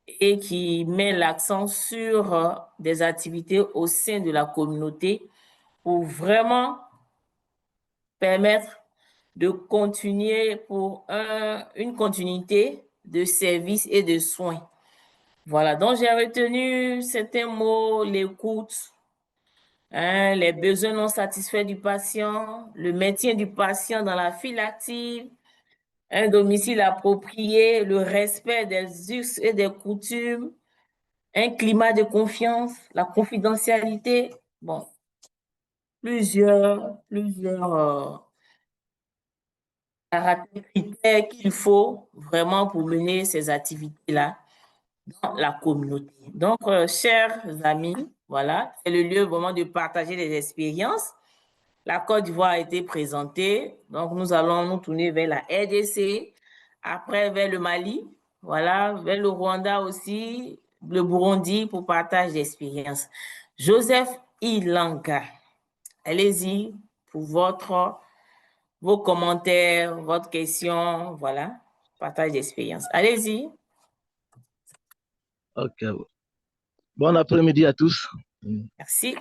et qui met l'accent sur des activités au sein de la communauté pour vraiment permettre de continuer pour une continuité de services et de soins. Voilà, donc j'ai retenu certains mots, l'écoute, les besoins non satisfaits du patient, le maintien du patient dans la file active, un domicile approprié, le respect des us et des coutumes, un climat de confiance, la confidentialité, bon, plusieurs critères qu'il faut vraiment pour mener ces activités-là dans la communauté. Donc, chers amis, voilà, c'est le lieu vraiment de partager les expériences. La Côte d'Ivoire a été présentée, donc nous allons nous tourner vers la RDC, après vers le Mali, voilà, vers le Rwanda aussi, le Burundi pour partage d'expériences. Joseph Ilanga, allez-y pour vos commentaires, votre question, voilà, partage d'expérience. Allez-y. Ok. Bon après-midi à tous. Merci.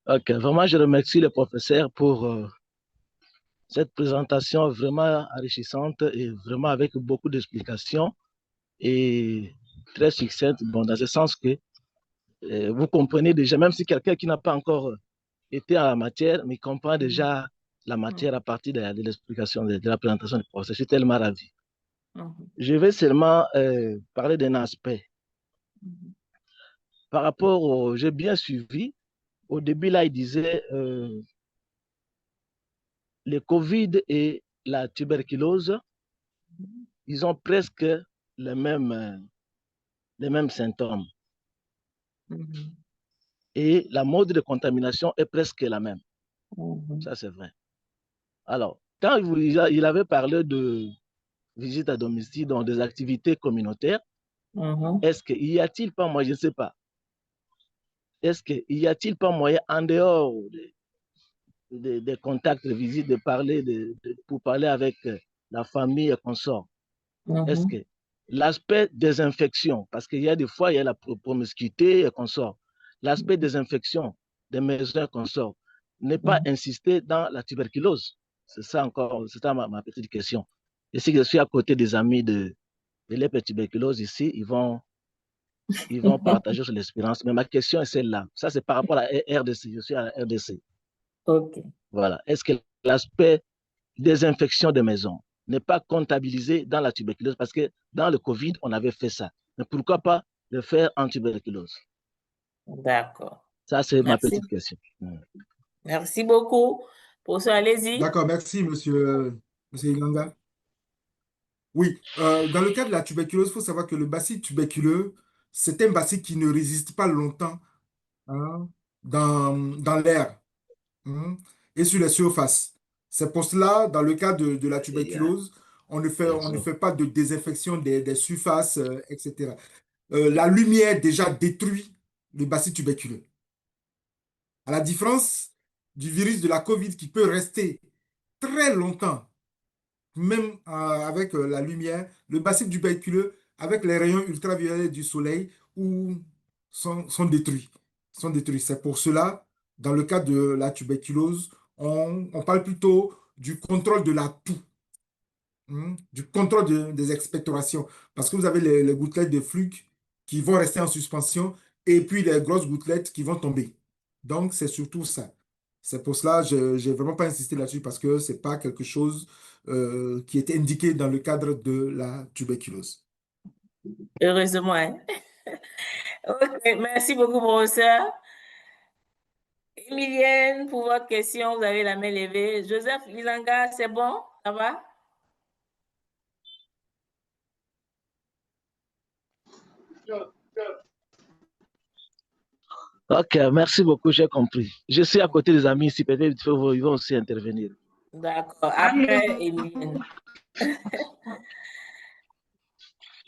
Ok, vraiment, je remercie le professeur pour cette présentation vraiment enrichissante et vraiment avec beaucoup d'explications et très succincte. Bon, dans ce sens que vous comprenez déjà, même si quelqu'un qui n'a pas encore été en la matière, mais comprend déjà la matière à partir de l'explication, de la présentation du professeur. Je suis tellement ravi. Je vais seulement parler d'un aspect. Par rapport au... J'ai bien suivi. Au début, là, il disait le Covid et la tuberculose, ils ont presque les mêmes symptômes. Et la mode de contamination est presque la même. Ça, c'est vrai. Alors, quand il avait parlé de visite à domicile, dans des activités communautaires, est-ce qu'il y a-t-il pas moyen, je ne sais pas, est-ce qu'il y a-t-il pas moyen en dehors des contacts de visite, de parler, pour parler avec la famille et consorts, est-ce que l'aspect désinfection, parce qu'il y a des fois, il y a la promiscuité et consorts, l'aspect désinfection des maisons et consorts n'est pas insisté dans la tuberculose? C'est ça encore, c'est ça ma petite question. Et si je suis à côté des amis de l'hépatuberculose ici, ils vont partager sur l'expérience. Mais ma question est celle-là. Ça, c'est par rapport à la RDC. Je suis à la RDC. OK. Voilà. Est-ce que l'aspect désinfection des maisons n'est pas comptabilisé dans la tuberculose? Parce que dans le Covid, on avait fait ça. Mais pourquoi pas le faire en tuberculose? D'accord. Ça, c'est ma petite question. Merci beaucoup. Professeur, allez-y. D'accord, merci, monsieur Ilanga. Oui, dans le cas de la tuberculose, il faut savoir que le bacille tuberculeux, c'est un bacille qui ne résiste pas longtemps dans l'air et sur les surfaces. C'est pour cela, dans le cas de la tuberculose, on ne fait pas de désinfection des surfaces, etc. La lumière déjà détruit le bacille tuberculeux. À la différence du virus de la COVID qui peut rester très longtemps, même avec la lumière, le bacille tuberculeux, avec les rayons ultraviolets du soleil, sont détruits. C'est pour cela, dans le cas de la tuberculose, on parle plutôt du contrôle de la toux, du contrôle des expectorations, parce que vous avez les gouttelettes de flux qui vont rester en suspension et puis les grosses gouttelettes qui vont tomber. Donc, c'est surtout ça. C'est pour cela que je n'ai vraiment pas insisté là-dessus parce que ce n'est pas quelque chose qui était indiqué dans le cadre de la tuberculose. Heureusement. Hein? Okay, merci beaucoup, professeur. Emilienne, pour votre question, vous avez la main levée. Joseph Ilanga, c'est bon? Ça va? Ok, merci beaucoup, j'ai compris. Je suis à côté des amis ici, peut-être ils vont aussi intervenir. D'accord. Après, Emilienne.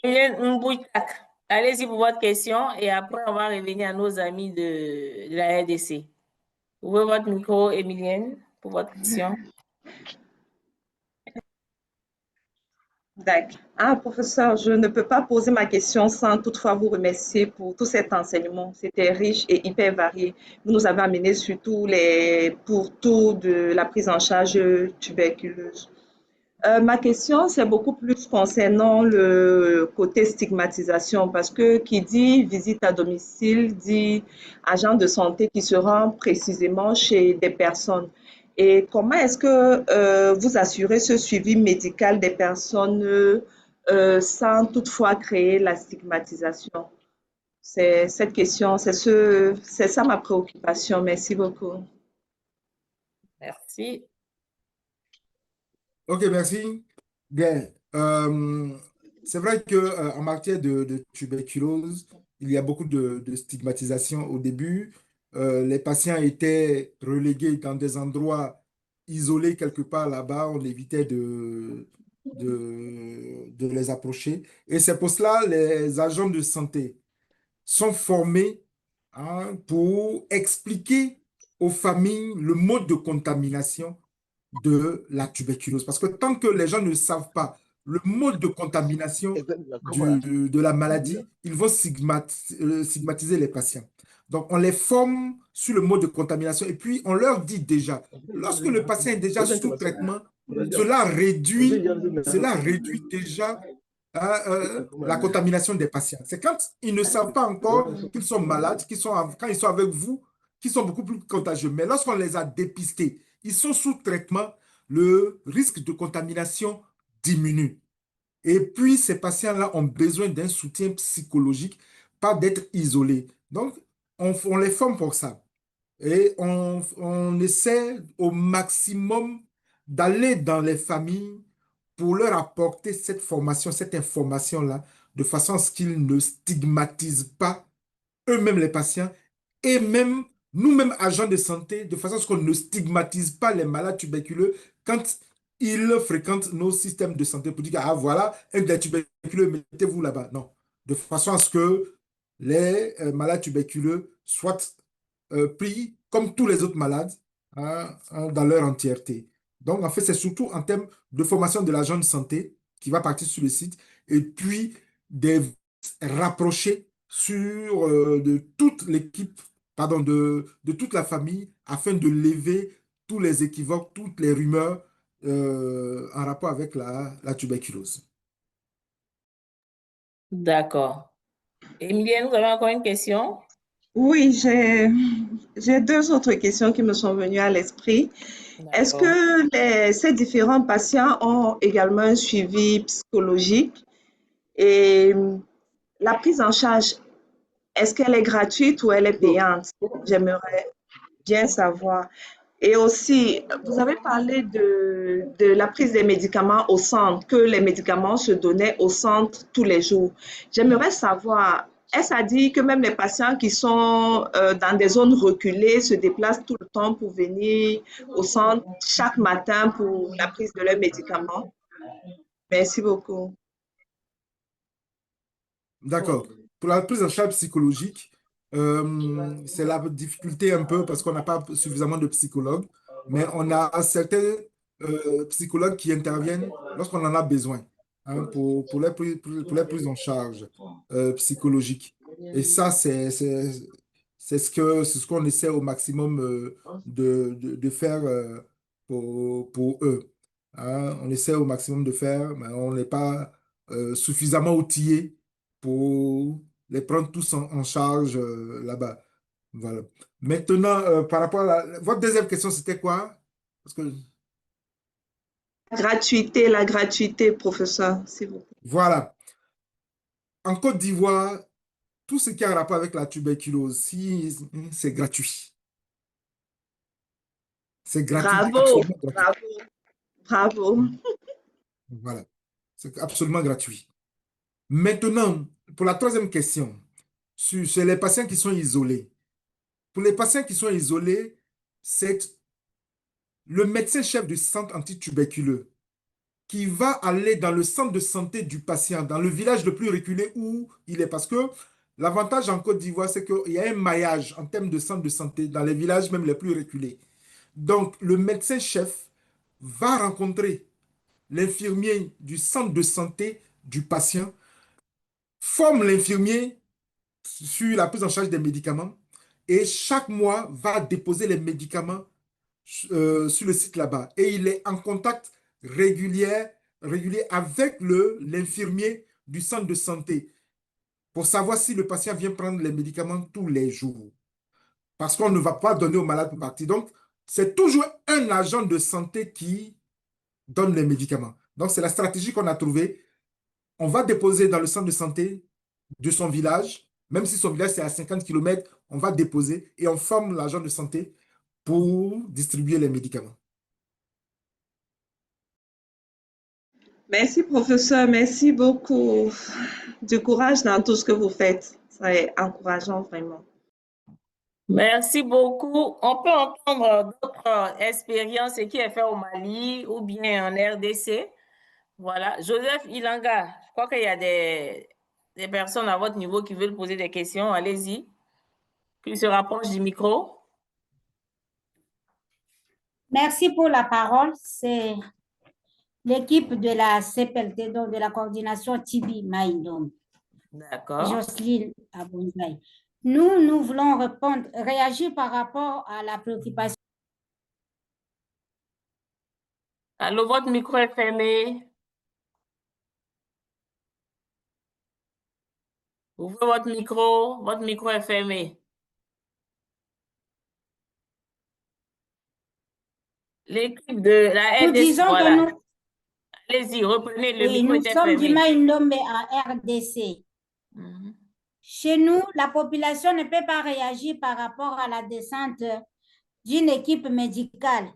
Emilienne Mbouitak, allez-y pour votre question et après, on va revenir à nos amis de la RDC. Ouvrez votre micro, Emilienne, pour votre question. D'accord. Ah, professeur, je ne peux pas poser ma question sans toutefois vous remercier pour tout cet enseignement. C'était riche et hyper varié. Vous nous avez amené sur pour tout de la prise en charge tuberculeuse. Ma question, c'est beaucoup plus concernant le côté stigmatisation parce que qui dit visite à domicile dit agent de santé qui se rend précisément chez des personnes. Et comment est-ce que vous assurez ce suivi médical des personnes sans toutefois créer la stigmatisation? C'est cette question, c'est ça ma préoccupation. Merci beaucoup. Merci. Ok, merci. Bien. C'est vrai qu'en matière de tuberculose, il y a beaucoup de stigmatisation au début. Les patients étaient relégués dans des endroits isolés quelque part là-bas. On évitait de les approcher. Et c'est pour cela les agents de santé sont formés pour expliquer aux familles le mode de contamination de la tuberculose. Parce que tant que les gens ne savent pas le mode de contamination de la maladie, ils vont stigmatiser les patients. Donc, on les forme sur le mode de contamination et puis on leur dit déjà, lorsque le patient est déjà sous traitement, cela réduit déjà la contamination des patients. C'est quand ils ne savent pas encore qu'ils sont malades, quand ils sont avec vous, qu'ils sont beaucoup plus contagieux. Mais lorsqu'on les a dépistés, ils sont sous traitement, le risque de contamination diminue. Et puis, ces patients-là ont besoin d'un soutien psychologique, pas d'être isolés. Donc, on les forme pour ça. Et on essaie au maximum d'aller dans les familles pour leur apporter cette formation, cette information-là, de façon à ce qu'ils ne stigmatisent pas eux-mêmes les patients et même nous-mêmes agents de santé, de façon à ce qu'on ne stigmatise pas les malades tuberculeux quand ils fréquentent nos systèmes de santé pour dire, ah voilà, un des tuberculeux, mettez-vous là-bas. Non, de façon à ce que les malades tuberculeux soient pris comme tous les autres malades dans leur entièreté. Donc, en fait, c'est surtout en termes de formation de l'agent de santé qui va partir sur le site et puis des rapprochés de toute l'équipe, pardon, de toute la famille afin de lever tous les équivoques, toutes les rumeurs en rapport avec la tuberculose. D'accord. Emilienne, vous avez encore une question? Oui, j'ai deux autres questions qui me sont venues à l'esprit. Est-ce que ces différents patients ont également un suivi psychologique? Et la prise en charge, est-ce qu'elle est gratuite ou elle est payante? J'aimerais bien savoir. Et aussi, vous avez parlé de la prise des médicaments au centre, que les médicaments se donnaient au centre tous les jours. J'aimerais savoir, est-ce à dire que même les patients qui sont dans des zones reculées se déplacent tout le temps pour venir au centre chaque matin pour la prise de leurs médicaments? Merci beaucoup. D'accord. Pour la prise en charge psychologique, c'est la difficulté un peu parce qu'on n'a pas suffisamment de psychologues, mais on a certains psychologues qui interviennent lorsqu'on en a besoin pour les prises en charge psychologiques. Et ça, c'est ce qu'on essaie au maximum de faire pour eux. On essaie au maximum de faire, mais on n'est pas suffisamment outillé pour les prendre tous en charge là-bas. Voilà. Maintenant, par rapport à votre deuxième question, c'était quoi? Parce que... La gratuité, professeur, s'il vous plaît. Voilà. En Côte d'Ivoire, tout ce qui a un rapport avec la tuberculose, c'est gratuit. C'est gratuit. Bravo, bravo, bravo. Voilà. C'est absolument gratuit. Maintenant, pour la troisième question, sur les patients qui sont isolés. Pour les patients qui sont isolés, c'est le médecin-chef du centre antituberculeux qui va aller dans le centre de santé du patient, dans le village le plus reculé où il est. Parce que l'avantage en Côte d'Ivoire, c'est qu'il y a un maillage en termes de centre de santé dans les villages même les plus reculés. Donc, le médecin-chef va rencontrer l'infirmier du centre de santé du patient, forme l'infirmier sur la prise en charge des médicaments et chaque mois va déposer les médicaments sur le site là-bas. Et il est en contact régulier avec l'infirmier du centre de santé pour savoir si le patient vient prendre les médicaments tous les jours. Parce qu'on ne va pas donner au malade pour partir. Donc, c'est toujours un agent de santé qui donne les médicaments. Donc, c'est la stratégie qu'on a trouvée. On va déposer dans le centre de santé de son village, même si son village c'est à 50 km, on va déposer et on forme l'agent de santé pour distribuer les médicaments. Merci, professeur. Merci beaucoup. Du courage dans tout ce que vous faites. C'est encourageant, vraiment. Merci beaucoup. On peut entendre d'autres expériences qui est fait au Mali ou bien en RDC. Voilà. Joseph Ilanga, je crois qu'il y a des personnes à votre niveau qui veulent poser des questions. Allez-y. Puis se rapproche du micro. Merci pour la parole. C'est l'équipe de la CPLT, donc de la coordination Tibi Maïndom. D'accord. Jocelyne Abonzaï. Nous voulons réagir par rapport à la préoccupation. Allô, votre micro est fermé. Ouvrez votre micro est fermé. L'équipe de la Nous RDC, disons voilà. que nous... Allez-y, reprenez, le Oui, micro nous était sommes du fermé. Maïndom en RDC. Chez nous, la population ne peut pas réagir par rapport à la descente d'une équipe médicale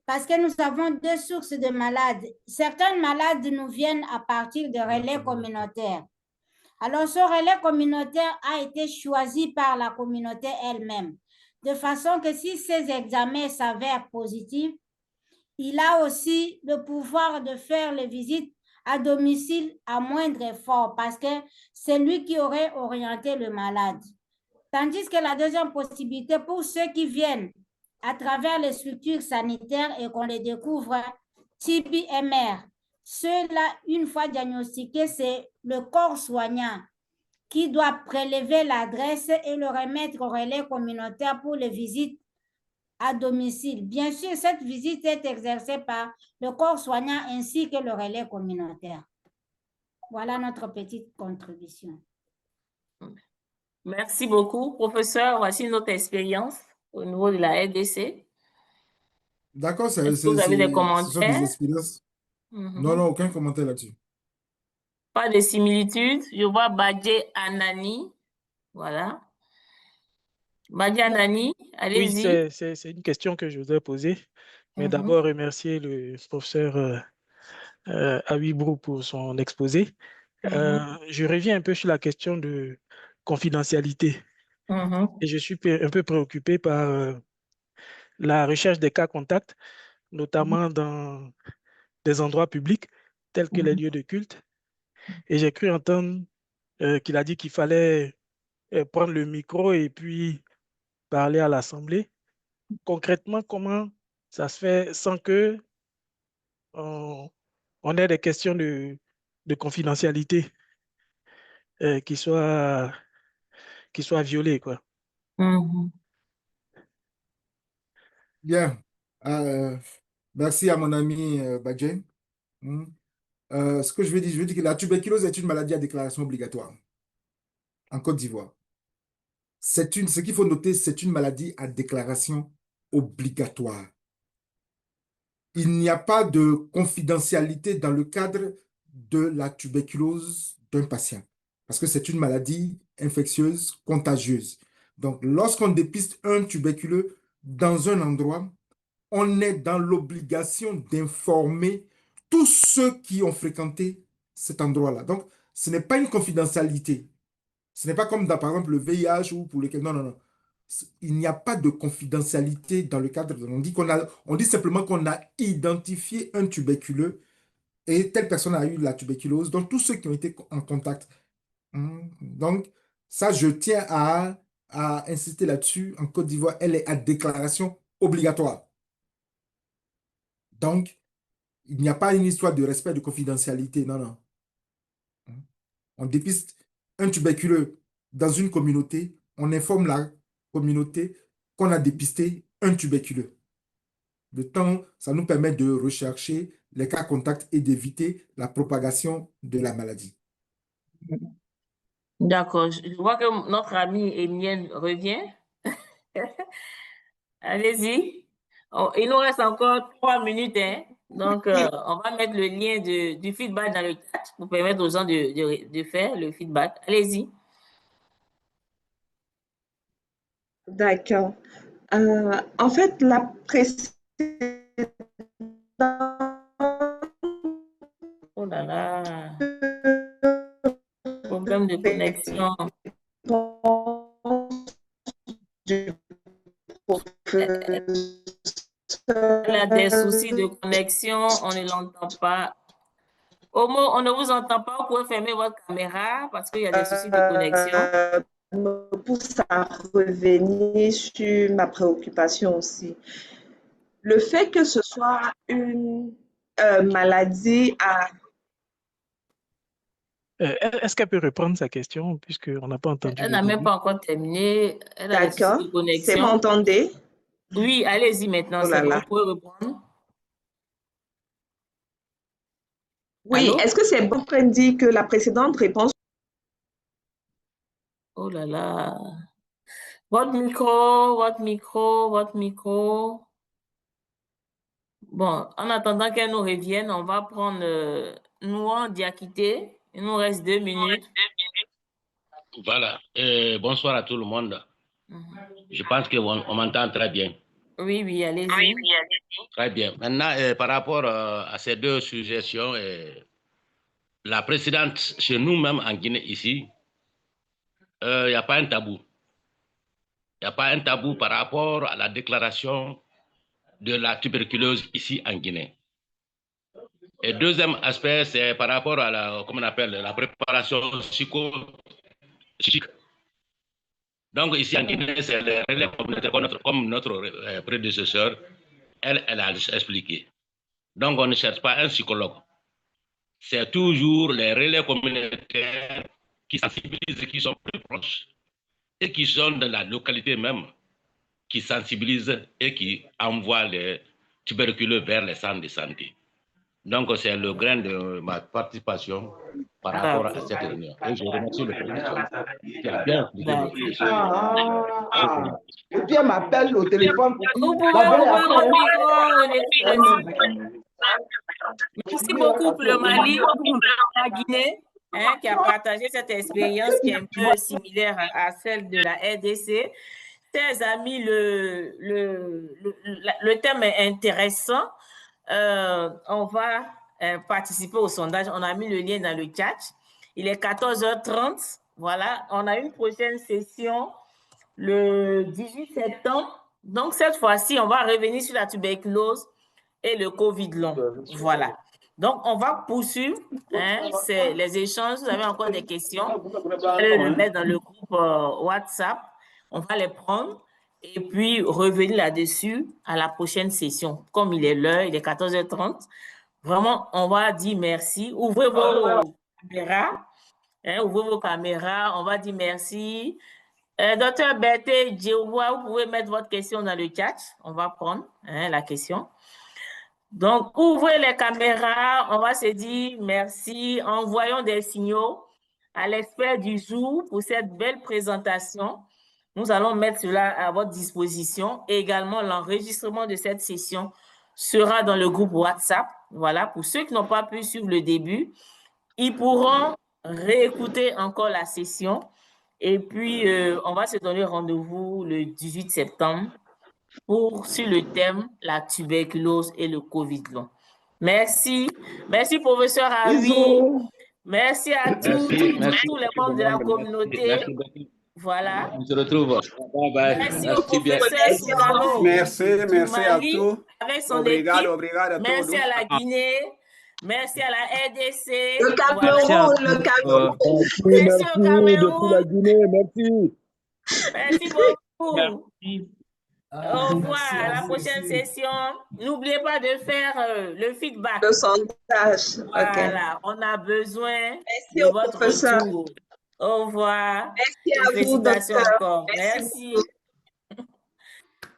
parce que nous avons deux sources de malades. Certains malades nous viennent à partir de relais communautaires. Alors, ce relais communautaire a été choisi par la communauté elle-même, de façon que si ces examens s'avèrent positifs, il a aussi le pouvoir de faire les visites à domicile à moindre effort parce que c'est lui qui aurait orienté le malade. Tandis que la deuxième possibilité pour ceux qui viennent à travers les structures sanitaires et qu'on les découvre TB-MR, ceux-là, une fois diagnostiqués, c'est le corps soignant qui doit prélever l'adresse et le remettre au relais communautaire pour les visites à domicile. Bien sûr, cette visite est exercée par le corps soignant ainsi que le relais communautaire. Voilà notre petite contribution. Merci beaucoup, professeur. Voici notre expérience au niveau de la RDC. D'accord, est-ce que vous avez des commentaires? ce sont des expériences. Non, non, aucun commentaire là-dessus. Pas de similitude. Je vois Badje Anani. Voilà. Badje Anani, allez-y. Oui, c'est une question que je voudrais poser. Mais d'abord, remercier le professeur Awibrou pour son exposé. Je reviens un peu sur la question de confidentialité. Et je suis un peu préoccupé par la recherche des cas contacts, notamment dans des endroits publics tels que les lieux de culte. Et j'ai cru entendre qu'il a dit qu'il fallait prendre le micro et puis parler à l'Assemblée. Concrètement, comment ça se fait sans que on ait des questions de confidentialité qui soient violées, quoi. Bien. Merci à mon ami Badje. Ce que je veux dire que la tuberculose est une maladie à déclaration obligatoire en Côte d'Ivoire. Ce qu'il faut noter, c'est une maladie à déclaration obligatoire. Il n'y a pas de confidentialité dans le cadre de la tuberculose d'un patient, parce que c'est une maladie infectieuse, contagieuse. Donc, lorsqu'on dépiste un tuberculeux dans un endroit, on est dans l'obligation d'informer tous ceux qui ont fréquenté cet endroit-là. Donc, ce n'est pas une confidentialité. Ce n'est pas comme dans, par exemple, le VIH ou pour lequel... Non, non, non. Il n'y a pas de confidentialité dans le cadre. On dit simplement qu'on a identifié un tuberculeux et telle personne a eu la tuberculose. Donc, tous ceux qui ont été en contact. Donc, ça, je tiens à insister là-dessus. En Côte d'Ivoire, elle est à déclaration obligatoire. Donc, il n'y a pas une histoire de respect de confidentialité. Non, non. On dépiste un tuberculeux dans une communauté, on informe la communauté qu'on a dépisté un tuberculeux. Le temps, ça nous permet de rechercher les cas contacts et d'éviter la propagation de la maladie. D'accord. Je vois que notre ami Émienne revient. Allez-y. Il nous reste encore 3 minutes. Hein? Donc, on va mettre le lien du feedback dans le chat pour permettre aux gens de faire le feedback. Allez-y. D'accord. En fait, la précédente... Oh là là. Problème de connexion. Elle a des soucis de connexion, on ne l'entend pas. Omo, on ne vous entend pas, vous pouvez fermer votre caméra parce qu'il y a des soucis de connexion. Me pousse à revenir sur ma préoccupation aussi. Le fait que ce soit maladie à... Est-ce qu'elle peut reprendre sa question puisqu'on n'a pas entendu Elle le n'a même début? pas encore terminé. Elle a des soucis D'accord. de C'est connexion. m'entendez? Oui, allez-y maintenant. Oh là C'est bon, là. vous pouvez reprendre. Oui, Allô? est-ce que c'est bon qu'on dit que la précédente réponse... Oh là là. Votre micro, votre micro, votre micro. Bon, en attendant qu'elle nous revienne, on va prendre Nouan Diakité. Il nous reste 2 minutes. Voilà. Bonsoir à tout le monde. Je pense qu'on m'entend très bien. Oui, oui, allez-y. Très bien. Maintenant, par rapport à ces deux suggestions, la précédente, chez nous-mêmes en Guinée, ici, il n'y a pas un tabou. Il n'y a pas un tabou par rapport à la déclaration de la tuberculose ici en Guinée. Et deuxième aspect, c'est par rapport à la, comment on appelle, la préparation psychique. Donc ici en Guinée, c'est les relais communautaires comme notre prédécesseur, elle a expliqué. Donc on ne cherche pas un psychologue. C'est toujours les relais communautaires qui sensibilisent, qui sont plus proches et qui sont dans la localité même, qui sensibilisent et qui envoient les tuberculeux vers les centres de santé. Donc, c'est le grain de ma participation par rapport à cette réunion. Et je remercie le président qui a bien expliqué le sujet. Et puis, elle m'appelle au téléphone. Vous pouvez ouvrir votre micro. Merci beaucoup pour le Mali, pour la Guinée, qui a partagé cette expérience qui est un peu similaire à celle de la RDC. Chers amis, le thème est intéressant. On va participer au sondage. On a mis le lien dans le chat. Il est 14h30. Voilà, on a une prochaine session le 18 septembre. Donc, cette fois-ci, on va revenir sur la tuberculose et le Covid long. Voilà. Donc, on va poursuivre les échanges. Vous avez encore des questions, vous allez le mettre dans le groupe WhatsApp. On va les prendre et puis revenir là-dessus à la prochaine session. Comme il est l'heure, il est 14h30. Vraiment, on va dire merci. Ouvrez vos caméras. Ouvrez vos caméras. On va dire merci. Docteur Berthe Djeoua, vous pouvez mettre votre question dans le chat. On va prendre la question. Donc, ouvrez les caméras. On va se dire merci. Envoyons des signaux à l'expert du jour pour cette belle présentation. Nous allons mettre cela à votre disposition. Et également, l'enregistrement de cette session sera dans le groupe WhatsApp. Voilà, pour ceux qui n'ont pas pu suivre le début, ils pourront réécouter encore la session. Et puis, on va se donner rendez-vous le 18 septembre sur le thème la tuberculose et le Covid long. Merci. Merci, professeur Awi. Merci à tous les membres de la communauté. Voilà. On se retrouve. Bye bye. Merci au professeur Sivano. Merci à tous. Avec son équipe. Merci à la Guinée. Merci à la RDC. Le Cameroun, le Cameroun. Merci au Cameroun. Depuis la Guinée, merci. Merci beaucoup. Merci. Au revoir à la prochaine session. N'oubliez pas de faire le feedback. Le sondage. Voilà, on a besoin de votre professeur. retour. Au revoir. Merci à vous, Félicitations docteur. encore. Merci. Merci.